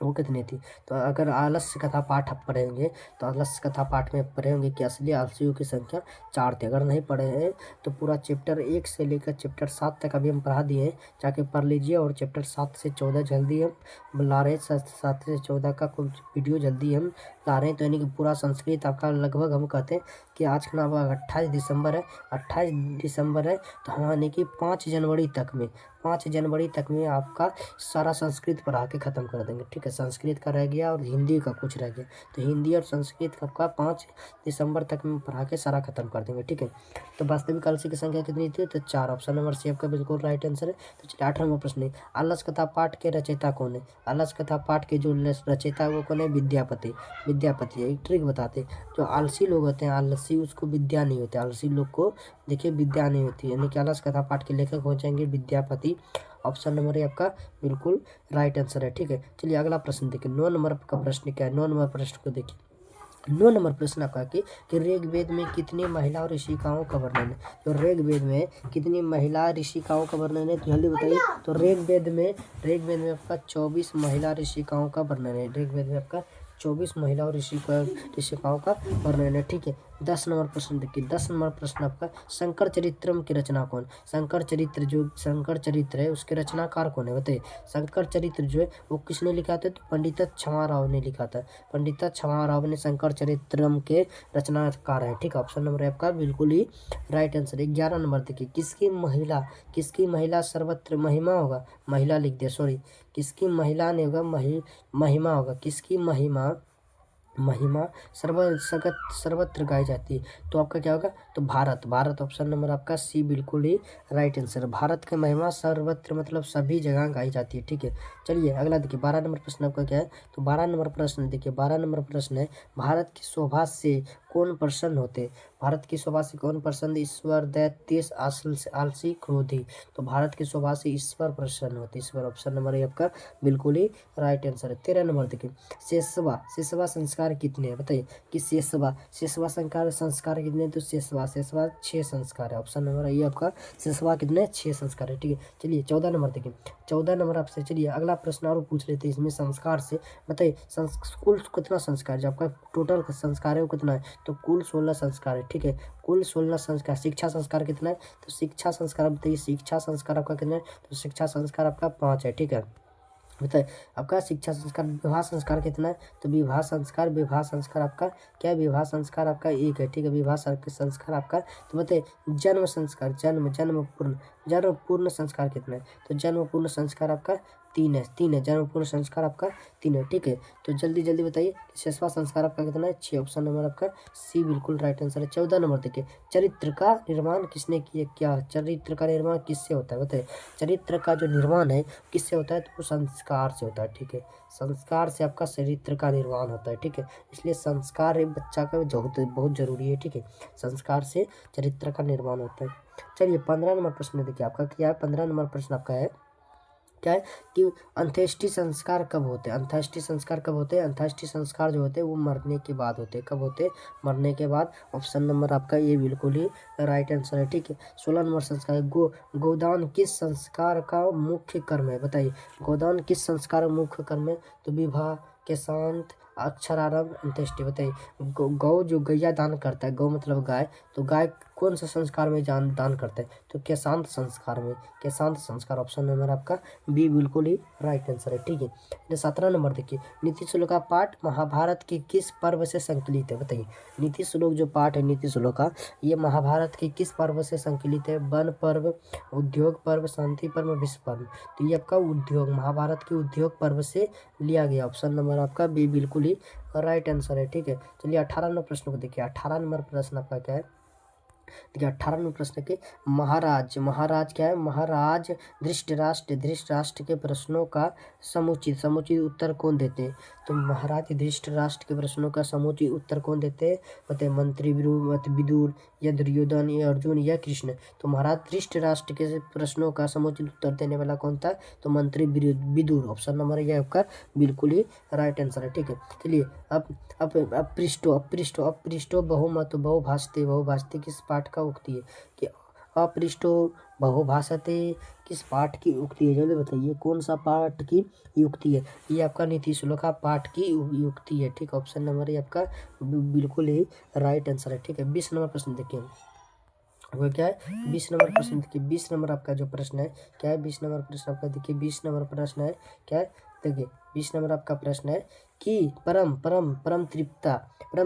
वो कितनी थी। तो अगर आलस्य कथा पाठ आप पढ़ेंगे तो आलस्य कथा पाठ में पढ़े होंगे कि असली आलसियों की संख्या 4 थी। अगर नहीं पढ़े हैं तो पूरा चैप्टर 1 से लेकर चैप्टर 7 तक अभी हम पढ़ा दिए हैं, जाके पढ़ लीजिए। और चैप्टर 7 से 14 जल्दी हम ला रहे हैं, 7 से 14 का कुछ वीडियो जल्दी हम ला रहे हैं। तो यानी कि पूरा संस्कृत आपका लगभग हम कहते हैं कि आज का नाम 28 दिसंबर है, 28 दिसंबर है तो हम यानी कि 5 जनवरी तक में आपका सारा संस्कृत पढ़ा के ख़त्म कर देंगे। ठीक है, संस्कृत का रह गया और हिंदी का कुछ रह गया, तो हिंदी और संस्कृत का आपका 5 दिसंबर तक में पढ़ा के सारा खत्म कर देंगे। ठीक है, तो वास्तविक आलसी की संख्या कितनी थी, तो 4। ऑप्शन नंबर सी आपका बिल्कुल राइट आंसर है। तो चलिए 8 नंबर प्रश्न है, आलस कथा पाठ के रचयिता कौन है। आलस कथा पाठ के जो रचयिता है वो कौन है, विद्यापति। एक ट्रिक बताते, जो आलसी लोग होते हैं, आलसी उसको विद्या नहीं होती, आलसी लोग को देखिए विद्या नहीं होती, यानी कि आलस कथा पाठ के लेखक हो जाएंगे विद्यापति। ऑप्शन नंबर है आपका बिल्कुल राइट आंसर है। ठीक है, चलिए अगला प्रश्न देखिए, 9 नंबर का प्रश्न क्या है, 9 नंबर प्रश्न को देखिए। 9 नंबर प्रश्न आपका कि ऋग्वेद में कितनी महिला और ऋषिकाओं का वर्णन है। तो ऋग्वेद में कितनी महिला ऋषिकाओं का वर्णन है, तो जल्दी बताइए। तो ऋग्वेद में आपका 24 महिला ऋषिकाओं का वर्णन है। ऋग्वेद में आपका 24 महिला और ऋषिकाओं का वर्णन है। ठीक है, 10 नंबर प्रश्न देखिए, 10 नंबर प्रश्न आपका शंकर चरित्रम की रचना कौन। शंकर चरित्र है उसके रचनाकार कौन है बताइए। शंकर चरित्र जो है वो किसने लिखा था, तो पंडित क्षमा राव ने लिखा था। पंडित क्षमा राव ने शंकर चरित्रम के रचनाकार है। ठीक है, ऑप्शन नंबर है आपका बिल्कुल ही राइट आंसर है। 11 नंबर देखिए, किसकी महिला सर्वत्र महिमा होगा, महिला लिख दिया सॉरी, किसकी महिला नहीं होगा महिमा होगा, किसकी महिमा महिमा सर्वसगत सर्वत्र गाई जाती है, तो आपका क्या होगा, तो भारत, भारत ऑप्शन नंबर आपका सी बिल्कुल ही राइट आंसर। भारत की महिमा सर्वत्र मतलब सभी जगह गाई जाती है, ठीक है। चलिए अगला देखिए 12 नंबर प्रश्न आपका क्या है, तो 12 नंबर प्रश्न देखिए, 12 नंबर प्रश्न है, भारत की शोभा से कौन प्रसन्न होते, भारत की शोभा से कौन प्रसन्न, ईश्वर दैत्य आलसी क्रोधी, तो भारत की शोभा से ईश्वर प्रसन्न होते, ईश्वर ऑप्शन नंबर है आपका बिल्कुल ही राइट आंसर है। 13 नंबर देखिए, शेषवा, शेषवा संस्कार कितने हैं बताइए, कि शेषवा, शेषवा संस्कार संस्कार कितने हैं, तो शेषवा, शेषवा 6 संस्कार है, ऑप्शन नंबर है ये आपका शेषवा कितने 6 संस्कार है, ठीक है। चलिए 14 नंबर देखिए, 14 नंबर आपसे, चलिए अगला प्रश्न और पूछ लेते हैं इसमें संस्कार से, बताइए कुल कितना संस्कार जो आपका टोटल संस्कार है वो कितना है, तो कुल 16 संस्कार है, ठीक है, कुल 16 संस्कार। शिक्षा संस्कार कितना है, तो शिक्षा संस्कार बताइए, शिक्षा संस्कार आपका कितना है, तो शिक्षा संस्कार आपका 5 है, ठीक है। बताइए आपका शिक्षा संस्कार। विवाह संस्कार कितना है, तो विवाह संस्कार, विवाह संस्कार आपका क्या है, विवाह संस्कार आपका 1 है, ठीक है, विवाह संस्कार आपका। तो बताइए जन्म संस्कार, जन्म पूर्ण संस्कार कितना है, तो जन्म पूर्ण संस्कार आपका 3 है, 3 है, जन्म पूर्ण संस्कार आपका 3 है, ठीक है। तो जल्दी जल्दी बताइए शेषवा संस्कार आपका कितना है, 6, ऑप्शन नंबर आपका सी बिल्कुल राइट आंसर है। 14 नंबर देखिए, चरित्र का निर्माण किसने किया, क्या चरित्र का निर्माण किससे होता है बताइए, चरित्र का जो निर्माण है किससे होता है, तो वो संस्कार से होता है, ठीक है, संस्कार से आपका चरित्र का निर्माण होता है, ठीक है। इसलिए संस्कार एक बच्चा का बहुत जरूरी है, ठीक है, संस्कार से चरित्र का निर्माण होता है। चलिए 15 नंबर प्रश्न देखिए आपका क्या है, 15 नंबर प्रश्न आपका है क्या है, कि अंत्येष्टि संस्कार कब होते हैं, अंत्येष्टि संस्कार कब होते हैं, अंत्येष्टि संस्कार जो होते हैं वो मरने के बाद होते हैं, कब होते हैं, मरने के बाद, ऑप्शन नंबर आपका ये बिल्कुल ही राइट आंसर है, ठीक है। 16 नंबर संस्कार है, गोदान किस संस्कार का मुख्य कर्म है बताइए, गोदान किस संस्कार का मुख्य कर्म है, तो विवाह के शांत अक्षरारंभ अंत्येष्टि, बताइए गौ जो गैया दान करता है, गौ मतलब गाय, तो गाय कौन सा संस्कार में दान करता है, तो केशांत संस्कार में, केशांत संस्कार, ऑप्शन नंबर आपका बी बिल्कुल ही राइट आंसर है, ठीक है। 17 नंबर देखिए, नीति श्लोक का पाठ महाभारत के किस पर्व से संकलित है बताइए, नीति श्लोक जो पाठ है नीति श्लोक का, ये महाभारत के किस पर्व से संकलित है, वन पर्व, उद्योग पर्व, शांति पर्व, विश्व पर्व, तो ये आपका उद्योग, महाभारत के उद्योग पर्व से लिया गया, ऑप्शन नंबर आपका बी बिल्कुल ही राइट आंसर है, ठीक है। चलिए 18 नंबर प्रश्न को देखिए, 18 नंबर प्रश्न आपका क्या है, देखिए 18 नंबर प्रश्न के महाराज, महाराज क्या है, महाराज धृतराष्ट्र के प्रश्नों का समुचित उत्तर कौन देते हैं, तो महाराज धृतराष्ट्र के प्रश्नों का समुचित उत्तर कौन देते हैं, बताइए मंत्री विदुर या दुर्योधन या अर्जुन या कृष्ण, तो महाराज धृतराष्ट्र के प्रश्नों का समुचित उत्तर देने वाला कौन था, तो मंत्री विदुर, ऑप्शन नंबर ये आपका बिल्कुल ही राइट आंसर है, ठीक है। चलिए अब अपृष्टो बहुभाषते किस पाठ का उक्ति है, कि अपृष्टो बहुभाषते किस पाठ की उक्ति है, जल्दी बताइए कौन सा पाठ की युक्ति है, ये आपका नीति श्लोक का पाठ की युक्ति है, ठीक, ऑप्शन नंबर ये आपका बिल्कुल ही राइट आंसर है, ठीक है। 20 नंबर प्रश्न देखिए, वो क्या है 20 नंबर प्रश्न देखिए, 20 नंबर आपका जो प्रश्न है क्या है, 20 नंबर प्रश्न आपका देखिए, 20 नंबर प्रश्न है क्या है, देखिए 20 नंबर आपका प्रश्न है कि परम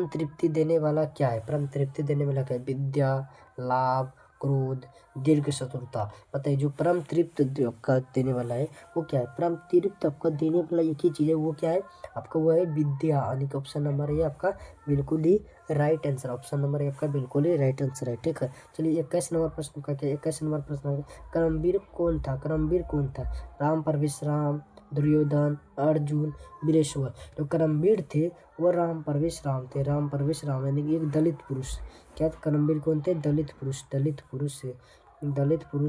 तृप्ति देने वाला क्या है, परम तृप्ति देने वाला क्या है, विद्या, लाभ, क्रोध, दीर्घ चतुरता, बताइए जो परम तृप्त आपका देने वाला है वो क्या है, परम तृप्त आपका देने वाला एक ही चीज़ है, वो क्या है आपका, वो है विद्या, यानी कि ऑप्शन नंबर है आपका बिल्कुल ही राइट आंसर, ऑप्शन नंबर है आपका बिल्कुल ही राइट आंसर है, ठीक है। चलिए 21 नंबर प्रश्न का क्या, 21 नंबर प्रश्न कर्मवीर कौन था, कर्मवीर कौन था, राम परशुराम, दुर्योधन, अर्जुन, वीरेश्वर, जो कर्मवीर थे वो राम परशुराम थे, राम परशुराम यानी कि एक दलित पुरुष, क्या कर्मवीर कौन थे, दलित पुरुष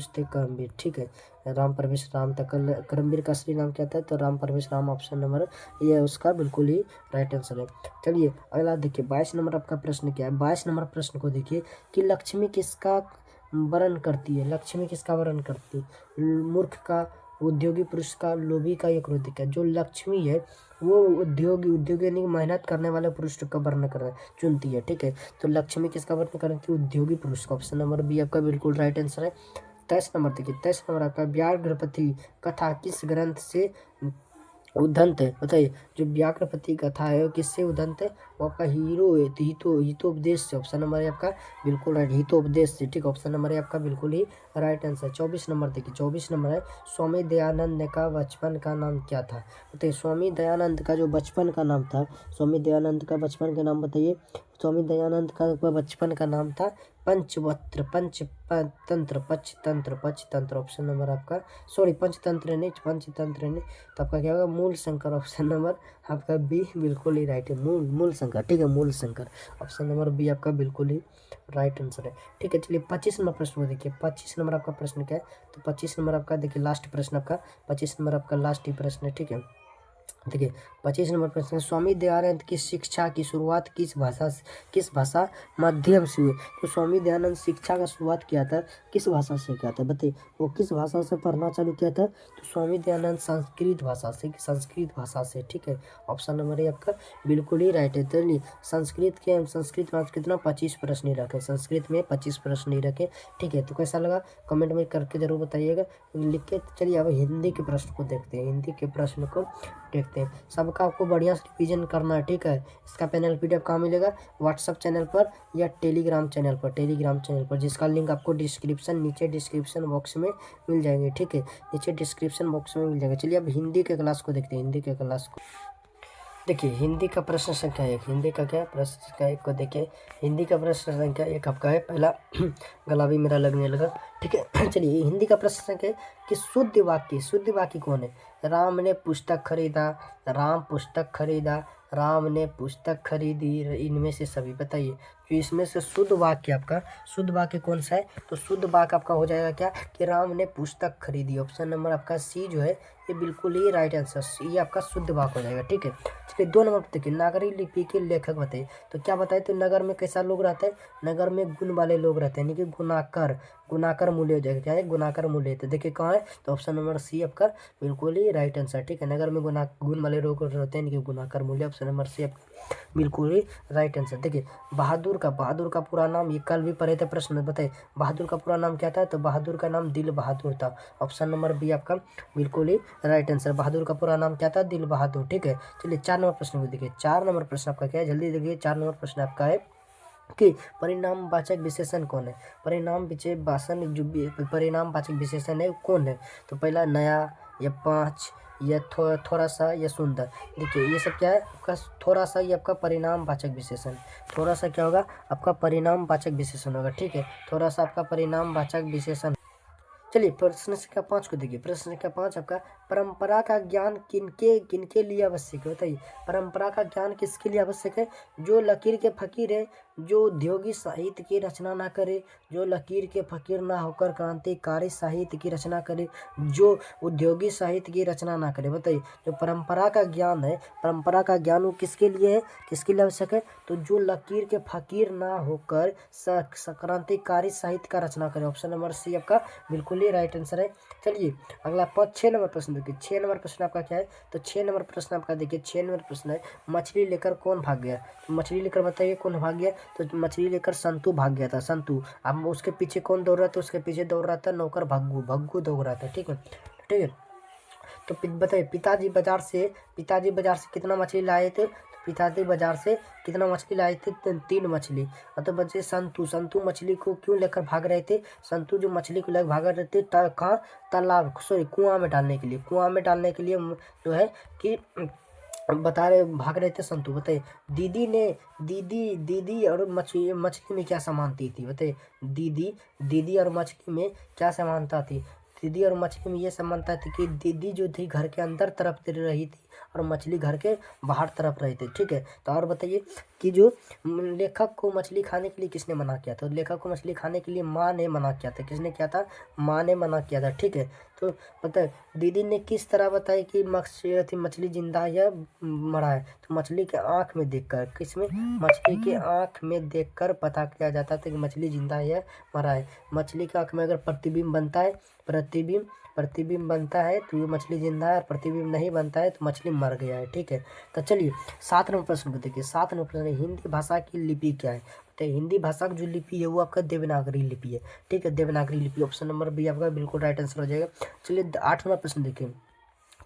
थे कर्मवीर, ठीक है। राम परशुराम था, कर्मवीर का असली नाम क्या था, तो राम परशुराम, ऑप्शन नंबर ये उसका बिल्कुल ही राइट आंसर है। चलिए अगला देखिए 22 नंबर आपका प्रश्न क्या है, 22 नंबर प्रश्न को देखिए कि लक्ष्मी किसका वर्ण करती है, लक्ष्मी किसका वर्ण करती है, मूर्ख का, उद्योगी पुरुष का, लोभी का या क्रोधी का, जो लक्ष्मी है वो उद्योगी यानी मेहनत करने वाले पुरुष का वर्ण कर चुनती है, ठीक है। तो लक्ष्मी किसका वर्ण करती है, उद्योगी पुरुष का, ऑप्शन नंबर बी आपका बिल्कुल राइट आंसर है। 23 नंबर देखिए, 23 नंबर आपका व्याघ्रपति कथा किस ग्रंथ से उदंत है, बताइए जो व्याक्रपति कथा है वो किससे उदंत है? वो आपका हीरो हितोपदेश से। ऑप्शन नंबर है आपका बिल्कुल राइट, हितोपदेश से। ठीक, ऑप्शन नंबर है आपका बिल्कुल ही राइट आंसर। 24 नंबर देखिए, 24 नंबर है स्वामी दयानंद का बचपन का नाम क्या था? बताइए स्वामी दयानंद का जो बचपन का नाम था, स्वामी दयानंद का बचपन का नाम बताइए। स्वामी दयानंद का बचपन का नाम था पंचवक्त्र, पंचतंत्र, पंचतंत्र। ऑप्शन नंबर आपका सॉरी पंचतंत्र नहीं, पंचतंत्र नहीं, तो आपका क्या होगा? मूल शंकर। ऑप्शन नंबर आपका बी बिल्कुल ही राइट है, मूल शंकर। ठीक है, मूल शंकर। ऑप्शन नंबर बी आपका बिल्कुल ही राइट आंसर है। ठीक है, चलिए 25 नंबर प्रश्न को देखिए। 25 नंबर आपका प्रश्न क्या है? तो 25 नंबर आपका देखिए लास्ट प्रश्न आपका, 25 नंबर आपका लास्ट ही प्रश्न है। ठीक है, देखिए 25 नंबर प्रश्न, स्वामी दयानंद की शिक्षा की शुरुआत किस भाषा माध्यम से हुई? तो स्वामी दयानंद शिक्षा का शुरुआत किया था किस भाषा से किया था? बताइए वो किस भाषा से पढ़ना चालू किया था? तो स्वामी दयानंद संस्कृत भाषा से। ठीक है, ऑप्शन नंबर है आपका बिल्कुल ही राइट है। चलिए संस्कृत में कितना 25 प्रश्न ही रखे, संस्कृत में 25 प्रश्न ही रखे। ठीक है, तो कैसा लगा कमेंट में करके जरूर बताइएगा, लिख के। चलिए अब हिंदी के प्रश्न को देखते हैं, हिंदी के प्रश्न को देखते हैं। सबका आपको बढ़िया से रिवीजन करना है। ठीक है, इसका पैनल PDF कहाँ मिलेगा? व्हाट्सअप चैनल पर या टेलीग्राम चैनल पर, जिसका लिंक आपको नीचे डिस्क्रिप्शन बॉक्स में मिल जाएंगे। ठीक है, नीचे डिस्क्रिप्शन बॉक्स में मिल जाएगा। चलिए अब हिंदी के क्लास को देखते हैं, हिंदी के क्लास को देखिए। हिंदी का प्रश्न संख्या 1, हिंदी का क्या प्रश्न संख्या 1 को देखिए। हिंदी का प्रश्न संख्या 1 आपका है पहला गला भी मेरा लगने लगा। ठीक है, चलिए हिंदी का प्रश्न संख्या कि शुद्ध वाक्य कौन है? राम ने पुस्तक खरीदा, राम ने पुस्तक खरीदी, इनमें से सभी बताइए। तो इसमें से शुद्ध वाक्य कौन सा है? तो शुद्ध वाक्य आपका हो जाएगा क्या कि राम ने पुस्तक खरीदी। ऑप्शन नंबर आपका सी जो है ये बिल्कुल ही राइट आंसर, ये आपका शुद्ध वाक्य हो जाएगा। ठीक है, चलिए 2 नंबर देखिए, नागरी लिपि के लेखक बताइए। तो क्या बताए? तो नगर में कैसा लोग रहते हैं? नगर में गुण वाले लोग रहते हैं, यानी कि गुणाकर मूल्य हो जाएगा। क्या है? गुणाकर मूल्य। तो देखिए कहाँ है? तो ऑप्शन नंबर सी आपका बिल्कुल ही राइट आंसर। ठीक है, नगर में गुण वाले लोग रहते हैं, यानी कि गुणाकर मूल्य। ऑप्शन नंबर सी आपका बिल्कुल ही राइट आंसर। देखिए बहादुर का पूरा नाम, ये कल भी पढ़े थे प्रश्न में, बताइए बहादुर का पूरा नाम क्या था? तो बहादुर का नाम दिल बहादुर था। ऑप्शन नंबर बी आपका बिल्कुल ही राइट आंसर। बहादुर का पूरा नाम क्या था? दिल बहादुर। ठीक है, चलिए 4 नंबर प्रश्न को देखिए। 4 नंबर प्रश्न आपका क्या है? जल्दी देखिए, 4 नंबर प्रश्न आपका है कि परिणामवाचक विशेषण कौन है? परिणामवाचक विशेषण है कौन है? तो पहला नया या 5 या थोड़ा सा या सुंदर। देखिए ये सब क्या है आपका? थोड़ा सा ये आपका परिणामवाचक विशेषण, थोड़ा सा क्या होगा आपका? परिणामवाचक विशेषण होगा। ठीक है, थोड़ा सा आपका परिणामवाचक विशेषण। चलिए प्रश्न संख्या 5 को देखिए। प्रश्न संख्या 5 आपका, परंपरा का ज्ञान किनके किनके लिए आवश्यक है? बताइए परंपरा का ज्ञान किसके लिए आवश्यक है? जो लकीर के फकीर है, जो उद्योगी साहित्य की रचना ना करे, जो लकीर के फकीर ना होकर क्रांतिकारी साहित्य की रचना करे, जो उद्योगी साहित्य की रचना ना करे। बताइए जो परंपरा का ज्ञान है, परंपरा का ज्ञान वो किसके लिए है, किसके लिए आवश्यक है? तो जो लकीर के फकीर ना होकर क्रांतिकारी साहित्य का रचना करे। ऑप्शन नंबर सी आपका बिल्कुल ही राइट आंसर है। चलिए अगला 6 नंबर प्रश्न देखिए। 6 नंबर प्रश्न आपका क्या है? तो 6 नंबर प्रश्न आपका देखिए, 6 नंबर प्रश्न है, मछली लेकर कौन भाग गया? तो मछली लेकर बताइए कौन भाग गया? तो मछली लेकर संतू भाग गया था, संतू। अब उसके पीछे कौन दौड़ रहा था? उसके पीछे दौड़ रहा था नौकर भग्गू दौड़ रहा था। ठीक है, ठीक है, तो बताइए पिताजी बाजार से कितना मछली लाए थे? तो पिताजी बाजार से कितना मछली लाए थे? 3 मछली। तो बच्चे संतू मछली को क्यों लेकर भाग रहे थे? संतू जो मछली को लेकर भाग रहे थे कहाँ? तालाब सॉरी कुआं में डालने के लिए जो है कि बता रहे भाग रहे थे संतू। बताइए दीदी और मछली में क्या समानती थी? बताइए दीदी और मछली में क्या समानता थी? दीदी और मछली में ये समानता थी कि दीदी जो थी घर के अंदर तरफ रही थी और मछली घर के बाहर तरफ रही थी। ठीक है, तो और बताइए कि जो लेखक को मछली खाने के लिए किसने मना किया था? लेखक को मछली खाने के लिए माँ ने मना किया था। किसने किया था? माँ ने मना किया था। ठीक है, तो बताए दीदी ने किस तरह बताई कि मछली जिंदा है या मरा है? तो मछली के आँख में देखकर, किसमें? मछली के आँख में देखकर पता किया जाता था कि मछली जिंदा है या मरा है। मछली के आँख में अगर प्रतिबिंब बनता है तो ये मछली जिंदा है, और प्रतिबिंब नहीं बनता है तो मछली मर गया है। ठीक है, तो चलिए 7 नंबर प्रश्न को देखिए। 7 नंबर प्रश्न, हिंदी भाषा की लिपि क्या है? तो हिंदी भाषा की जो लिपि है वो आपका देवनागरी लिपि है। ठीक है, देवनागरी लिपि। ऑप्शन नंबर बी आपका बिल्कुल राइट आंसर हो जाएगा। चलिए 8 नंबर प्रश्न देखिए।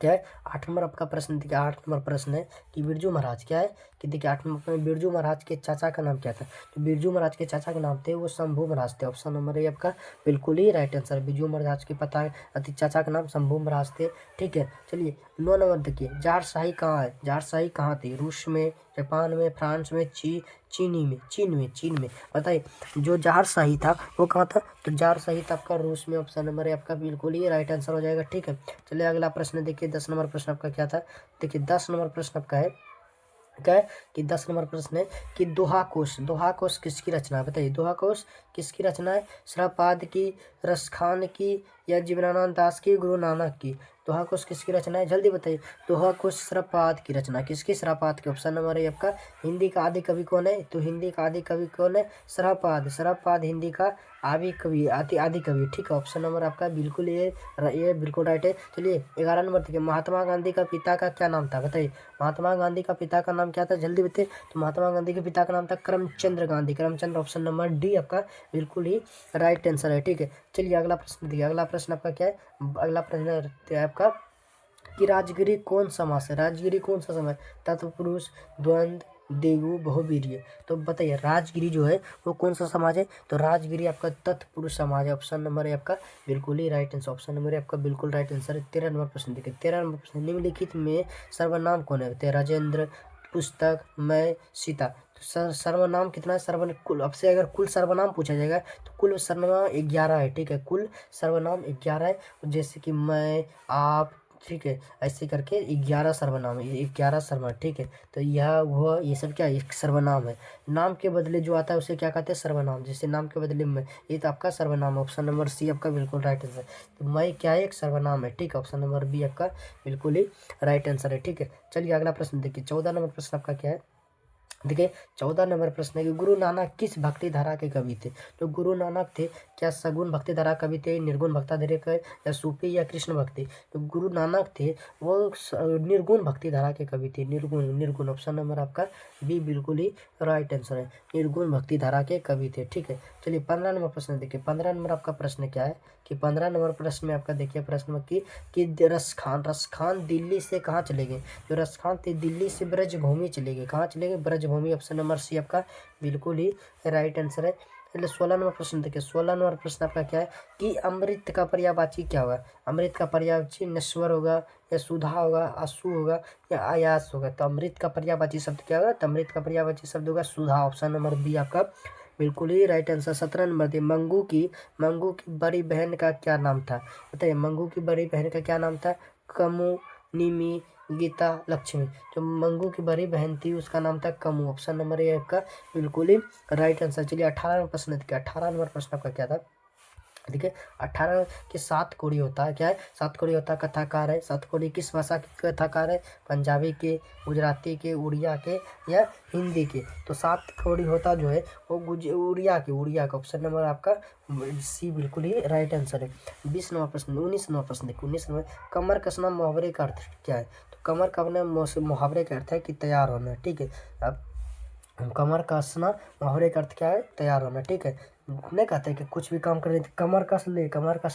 क्या है 8 नंबर आपका प्रश्न। देखिए 8 नंबर प्रश्न है कि बिरजू महाराज क्या है कि देखिए 8 नंबर में बिरजू महाराज के चाचा का नाम क्या था। तो बिरजू महाराज के चाचा का नाम थे वो शंभू महाराज थे। ऑप्शन नंबर ए आपका बिल्कुल ही राइट आंसर। बिरजू महाराज के चाचा का नाम शंभू महाराज थे। ठीक है, चलिए 9 नंबर देखिए जारशाही कहाँ है। जारशाही कहाँ थी, रूस में, जापान में, फ्रांस में, चीन में बताइए। जो जारशाही था वो कहाँ था, तो जारशाही था आपका रूस में। ऑप्शन नंबर है आपका बिल्कुल ही राइट आंसर हो जाएगा। ठीक है, चलिए अगला प्रश्न देखिए 10 नंबर प्रश्न आपका क्या था। देखिए 10 नंबर प्रश्न आपका है क्या है कि 10 नंबर प्रश्न है कि दोहा कोश किसकी रचना है। बताइए दोहा कोश किसकी रचना है, श्रपाद की, रसखान की, या जीवनानंद दास की, गुरु नानक की। दोहा कोश किसकी रचना है, जल्दी बताइए। दोहा कोश श्रपाद की रचना, किसकी, श्रपाद की। ऑप्शन नंबर है आपका हिंदी का आदि कवि कौन है, तो हिंदी का आदि कवि कौन है, श्रपाद हिंदी का आदि कवि। ठीक है, ऑप्शन नंबर आपका बिल्कुल ये बिल्कुल राइट है। चलिए 11 नंबर देखिए महात्मा गांधी का पिता का क्या नाम था। बताइए महात्मा गांधी का पिता का नाम क्या था, जल्दी बताइए। तो महात्मा गांधी के पिता का नाम था Karamchand Gandhi. Karamchand, option number D आपका बिल्कुल ही राइट आंसर है। ठीक है, चलिए अगला प्रश्न देखिए। अगला प्रश्न आपका क्या है, अगला प्रश्न है आपका कि राजगिरी कौन समास है। राजगिरी कौन सा समास, तत्पुरुष, द्वंद्व, देगु, बहुवीर्य। तो बताइए राजगिरी जो है वो कौन सा समाज है, तो राजगिरी आपका तत्पुरुष समाज है। ऑप्शन नंबर है आपका बिल्कुल ही राइट आंसर। ऑप्शन नंबर है आपका बिल्कुल राइट आंसर है। 13 नंबर प्रश्न देखिए। 13 नंबर प्रश्न निम्नलिखित में सर्वनाम कौन है। राजेंद्र, पुस्तक, मैं, सीता। तो सर्वनाम कितना है, सर्वन कुल, अब से अगर कुल सर्वनाम पूछा जाएगा तो कुल सर्वनाम 11 है। ठीक है, कुल सर्वनाम 11 है, जैसे कि मैं, आप, ठीक है, ऐसे करके 11 सर्वनाम है, 11 सर्वनाम। ठीक है, तो यह वह ये सब क्या है, एक सर्वनाम है। नाम के बदले जो आता है उसे क्या कहते हैं, सर्वनाम। जैसे नाम के बदले में, ये तो आपका सर्वनाम है। ऑप्शन नंबर सी आपका बिल्कुल राइट आंसर। तो मैं क्या है, एक सर्वनाम है। ठीक है, ऑप्शन नंबर बी आपका बिल्कुल ही राइट आंसर है। ठीक है, चलिए अगला प्रश्न देखिए। 14 नंबर प्रश्न आपका क्या है, देखिए 14 नंबर प्रश्न है कि गुरु नानक किस भक्ति धारा के कवि थे। तो गुरु नानक थे क्या सगुण भक्ति धारा कवि थे, निर्गुण भक्ति धारा के, या सूफी, या कृष्ण भक्ति। तो गुरु नानक थे वो निर्गुण भक्ति धारा के कवि थे। निर्गुण ऑप्शन नंबर आपका बी बिल्कुल ही राइट आंसर है। निर्गुण भक्ति धारा के कवि थे। ठीक है, चलिए 15 नंबर प्रश्न देखिए। 15 नंबर आपका प्रश्न क्या है कि 15 नंबर प्रश्न में आपका देखिए प्रश्न में कि रसखान दिल्ली से कहाँ चले गए। जो रसखान थे दिल्ली से ब्रजभूमि चले गए। कहाँ चले गए, ब्रजभूमि। ऑप्शन नंबर सी आपका बिल्कुल ही राइट आंसर है। चलिए 16 नंबर प्रश्न देखिए। 16 नंबर प्रश्न आपका क्या है कि अमृत का पर्यायवाची क्या होगा। अमृत का पर्यायवाची नश्वर होगा, या सुधा होगा, आंसू होगा, या आयास होगा। तो अमृत का पर्यायवाची शब्द क्या होगा, तो अमृत का पर्यायवाची शब्द होगा सुधा। ऑप्शन नंबर बी आपका बिल्कुल ही राइट आंसर। 17 नंबर थे मंगू की बड़ी बहन का क्या नाम था। बताइए मंगू की बड़ी बहन का क्या नाम था, कमू, निमी, गीता, लक्ष्मी। जो मंगू की बड़ी बहन थी उसका नाम था कमू। ऑप्शन नंबर ए आपका बिल्कुल ही राइट आंसर। चलिए 18 नंबर प्रश्न देखिए। 18 नंबर प्रश्न आपका क्या था, देखिए 18 के 7 कोड़ी होता है, क्या है 7 कोड़ी होता है, कथाकार है। 7 कोड़ी किस भाषा के कथाकार है, पंजाबी के, गुजराती के, उड़िया के, या हिंदी के। तो 7 कोड़ी होता जो है वो उड़िया का। ऑप्शन नंबर आपका सी बिल्कुल ही राइट आंसर है। 20 नंबर प्रश्न 19 नंबर प्रश्न देखो। 19 नंबर कमर कसना मुहावरे का अर्थ क्या है। तो कमर कसना मुहावरे का अर्थ है कि तैयार होना। ठीक है, अब कमर कसना मुहावरे का अर्थ क्या है, तैयार होना। ठीक है, नहीं कहते कि कुछ भी काम करने कमर कस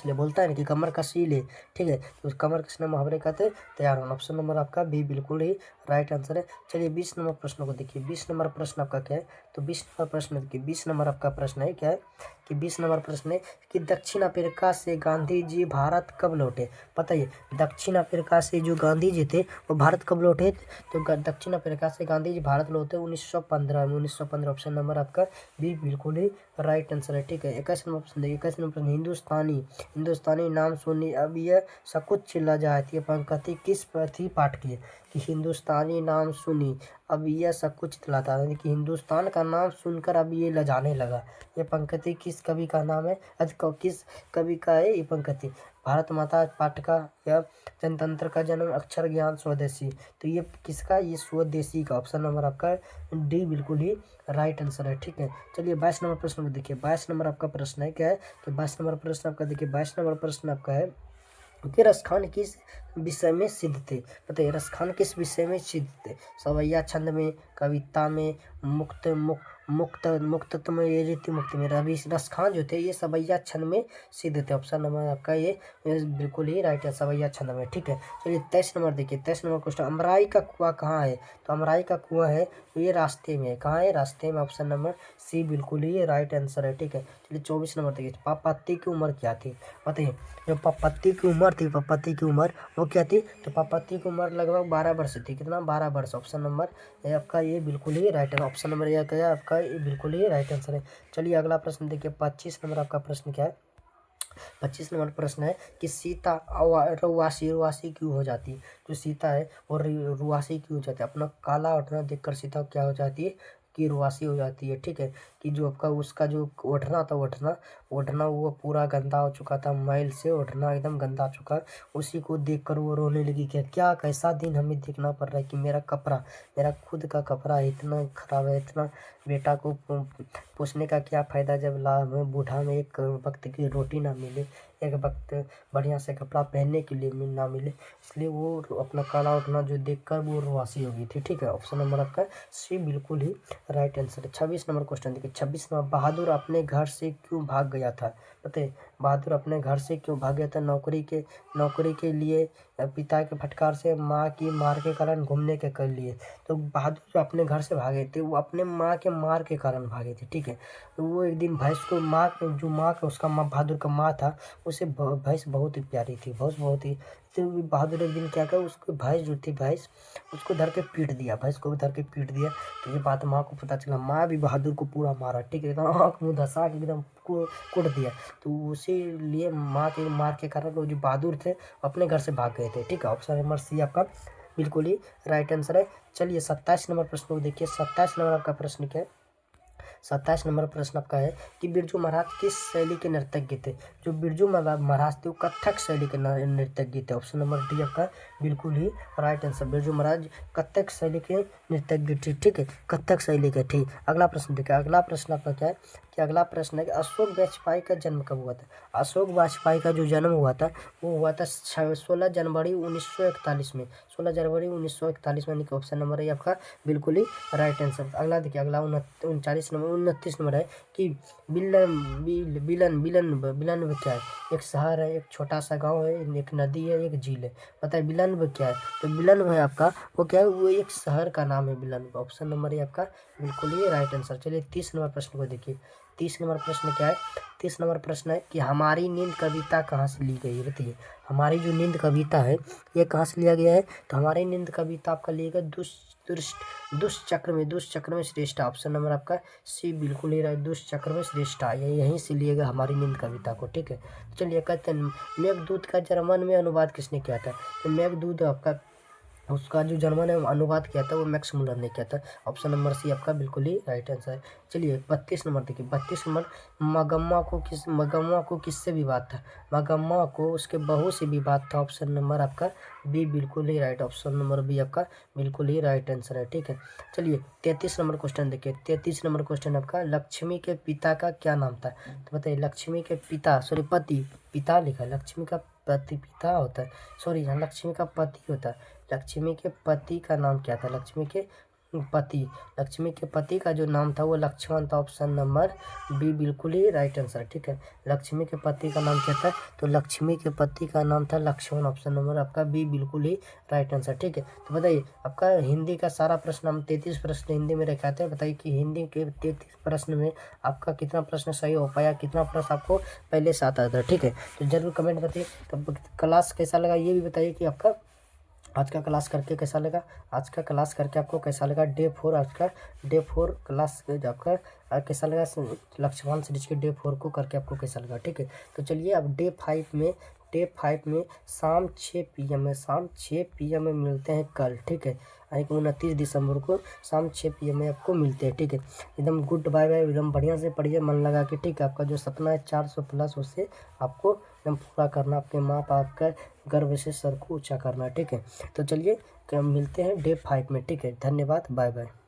ले बोलता है ना कि कमर कस ही ले। ठीक है, तो कमर कसना मुहावरे कहते तैयार होना। ऑप्शन नंबर आपका बी बिल्कुल ही राइट आंसर है। चलिए 20 नंबर प्रश्न को देखिए। 20 नंबर प्रश्न आपका क्या है, तो 20 नंबर प्रश्न देखिए। 20 नंबर आपका प्रश्न है क्या है कि 20 नंबर प्रश्न है कि दक्षिण अफ्रीका से गांधी जी भारत कब लौटे। बताइए दक्षिण अफ्रीका से जो गांधी जी थे वो भारत कब लौटे। तो दक्षिण अफ्रीका से गांधी जी भारत लौटे 1915 में। 1915 ऑप्शन नंबर आपका बी बिल्कुल ही राइट आंसर है। ठीक है, 21 नंबर प्रश्न देखिए। 21 नंबर प्रश्न हिंदुस्तानी नाम सुनी अब यह सकुच चिल्ला जाती है पंक्ति किस प्रति पाठ की है। कि हिंदुस्तानी नाम सुनी अब यह सकुच चिल्लाता है, यानी कि हिंदुस्तान का नाम सुनकर अब ये लजाने लगा। ये पंक्ति किस कवि का नाम है, किस कवि का है ये पंक्ति। भारत माता पाठ का, या जनतंत्र का जन्म, अक्षर ज्ञान, स्वदेशी। तो ये किसका, ये स्वदेशी का। ऑप्शन नंबर आपका डी बिल्कुल ही राइट आंसर है। ठीक है, चलिए 22 नंबर प्रश्न में देखिए। 22 नंबर आपका प्रश्न है क्या है कि 22 नंबर प्रश्न आपका देखिए। 22 नंबर प्रश्न आपका है कि विषय में सिद्ध थे? बताइए रसखान किस विषय में सिद्ध थे? सवैया छंद में, कविता में, मुक्तत्व में, ये रीति मुक्ति में। रवि रसखान जो थे ये सवैया छंद में सिद्ध थे। ऑप्शन नंबर आपका ये बिल्कुल ही राइट है, सवैया छंद में। ठीक है, चलिए 23 नंबर देखिए, 23 नंबर क्वेश्चन, अमराई का कुआं कहाँ है? तो अमराई का कुआं है ये रास्ते में। कहाँ है? रास्ते में। ऑप्शन नंबर सी बिल्कुल ही राइट आंसर है। ठीक है, चलिए 24 नंबर देखिए, पापत्ती की उम्र क्या थी? बताइए, जो पापत्ती की उम्र थी, पापत्ती की उम्र वो क्या थी? तो पापत्ती की उम्र लगभग 12 वर्ष थी। कितना? 12 वर्ष। ऑप्शन नंबर ये आपका ये बिल्कुल ही राइट है। ऑप्शन नंबर ये क्या है आपका? ये बिल्कुल ही राइट आंसर है। चलिए अगला प्रश्न देखिए, 25 नंबर आपका प्रश्न क्या है? 25 नंबर प्रश्न है कि सीता रुआसी क्यों हो जाती है? जो सीता है वो रुआसी क्यों हो जाती है? अपना काला ओढ़ना देखकर सीता क्या हो जाती है? कि रुआसी हो जाती है। ठीक है, कि जो आपका उसका जो ओढ़ना था, ओढ़ना वो पूरा गंदा हो चुका था, मैल से ओढ़ना एकदम गंदा हो चुका। उसी को देखकर वो रोने लगी कि क्या कैसा दिन हमें देखना पड़ रहा है कि मेरा कपड़ा, मेरा खुद का कपड़ा इतना खराब है, इतना बेटा को पूछने का क्या फ़ायदा जब बूढ़ा में एक वक्त की रोटी ना मिले, एक वक्त बढ़िया से कपड़ा पहनने के लिए ना मिले। इसलिए वो अपना काला उठना जो देखकर वो रुआसी हो गई थी। ठीक है, ऑप्शन नंबर आपका सी बिल्कुल ही राइट आंसर है। 26 नंबर क्वेश्चन देखिए, 26 नंबर, बहादुर अपने घर से क्यों भाग गया था? बताइए, बहादुर अपने घर से क्यों भाग गया था? नौकरी के लिए, पिता के फटकार से, माँ की मार के कारण, घूमने के लिए। तो बहादुर जो अपने घर से भागे थे वो अपने माँ के मार के कारण भागे थे। ठीक है, तो वो एक दिन भैंस को माँ का उसका माँ, बहादुर का माँ था, उसे भैंस बहुत ही प्यारी थी, भैंस बहुत ही। तो बहादुर एक दिन क्या करा, उसको भैंस जो थी, भैंस उसको धर के पीट दिया, भैंस को धर के पीट दिया। तो ये बात माँ को पता चला, माँ भी बहादुर को पूरा मारा। ठीक है, एकदम आँख मुँह धंसा के एकदम कुट दिया। तो उसी लिए माँ के मार के कारण वो जो बहादुर थे अपने घर से भाग गए थे। ठीक है, ऑप्शन नंबर सी आपका बिल्कुल ही राइट आंसर है। चलिए 27 नंबर प्रश्न को देखिए, 27 नंबर आपका प्रश्न क्या है? 27 नंबर प्रश्न आपका है कि बिरजू महाराज किस शैली के नर्तज्ञ थे? जो बिरजू महाराज थे वो कथक शैली के नर्तज्ञ थे। ऑप्शन नंबर डी आपका बिल्कुल ही राइट आंसर, बिरजू महाराज कथक शैली के नर्तज्ञ थे। ठीक है, कथक शैली के। ठीक, अगला प्रश्न देखिए, अगला प्रश्न आपका क्या है कि अगला प्रश्न है कि अशोक वाजपेयी का जन्म कब हुआ था? अशोक वाजपेयी का जो जन्म हुआ था वो हुआ था 16 जनवरी 1941 में। 16 जनवरी 1941 में। ऑप्शन नंबर है आपका बिल्कुल ही राइट आंसर। अगला देखिए, अगला 29 नंबर है कि बिलन क्या है? एक शहर है, एक छोटा सा गांव है, एक नदी है, एक झील है। बताइए बिलन क्या है? तो बिलन है आपका वो क्या है? वो एक शहर का नाम है बिलन। ऑप्शन नंबर है आपका बिल्कुल ही राइट आंसर। चलिए 30 नंबर प्रश्न को देखिए, 30 नंबर प्रश्न क्या है? 30 नंबर प्रश्न है कि हमारी नींद कविता कहाँ से ली गई है? बताइए, हमारी जो नींद कविता है ये कहाँ से लिया गया है? तो हमारी नींद कविता आपका लिया गया दुष्चक्र में श्रेष्ठ। ऑप्शन नंबर आपका सी बिल्कुल ही राइट, दुष्चक्र में श्रेष्ठ, ये यहीं से लिए गए हमारी नींद कविता को। ठीक है, चलिए कहते हैं मेघदूत का जर्मन में अनुवाद किसने किया था? तो मेघदूत आपका उसका जो जर्मन है अनुवाद किया था वो मैक्स मुलर ने किया था। ऑप्शन नंबर सी आपका बिल्कुल ही राइट आंसर है। चलिए 32 नंबर देखिए, 32 नंबर, मगम्मा को किससे विवाद था? मगम्मा को उसके बहू से विवाद था। ऑप्शन नंबर आपका बी बिल्कुल ही राइट, ऑप्शन नंबर बी आपका बिल्कुल ही राइट आंसर है। ठीक है, चलिए 33 नंबर क्वेश्चन देखिए, 33 नंबर क्वेश्चन आपका, लक्ष्मी के पिता का क्या नाम था? तो बताइए, लक्ष्मी के पिता, सॉरी पति, पिता लिखा, लक्ष्मी का पति पिता होता है, सॉरी यहाँ लक्ष्मी का पति होता है। लक्ष्मी के पति का नाम क्या था? लक्ष्मी के पति का जो नाम था वो लक्ष्मण था। ऑप्शन नंबर बी बिल्कुल ही राइट आंसर। ठीक है, लक्ष्मी के पति का नाम क्या था? तो लक्ष्मी के पति का नाम था लक्ष्मण। ऑप्शन नंबर आपका बी बिल्कुल ही राइट आंसर। ठीक है, तो बताइए आपका हिंदी का सारा प्रश्न, हम 33 प्रश्न हिंदी में रखाते हैं। बताइए कि हिंदी के 33 प्रश्न में आपका कितना प्रश्न सही हो पाया, कितना प्रश्न आपको पहले से आता था? ठीक है, तो जरूर कमेंट बताइए। तब क्लास कैसा लगा ये भी बताइए कि आपका आज का क्लास करके कैसा लगा, आज का क्लास करके आपको कैसा लगा। डे 4 आज का डे 4 क्लास आपका कैसा लगा, लक्ष्मण सीरीज के डे 4 को करके आपको कैसा लगा। ठीक है, तो चलिए अब डे 5 में शाम 6 PM में मिलते हैं कल। ठीक है, 29 दिसंबर को शाम 6 PM में आपको मिलते हैं। ठीक है, एकदम गुड बाय बाय, एकदम बढ़िया से पढ़िए मन लगा के। ठीक है, आपका जो सपना है 400 प्लस उससे आपको एकदम पूरा करना, अपने माँ बाप का गर्व से सर को ऊँचा करना। ठीक है, तो चलिए मिलते हैं डे 5 में। ठीक है, धन्यवाद, बाय बाय।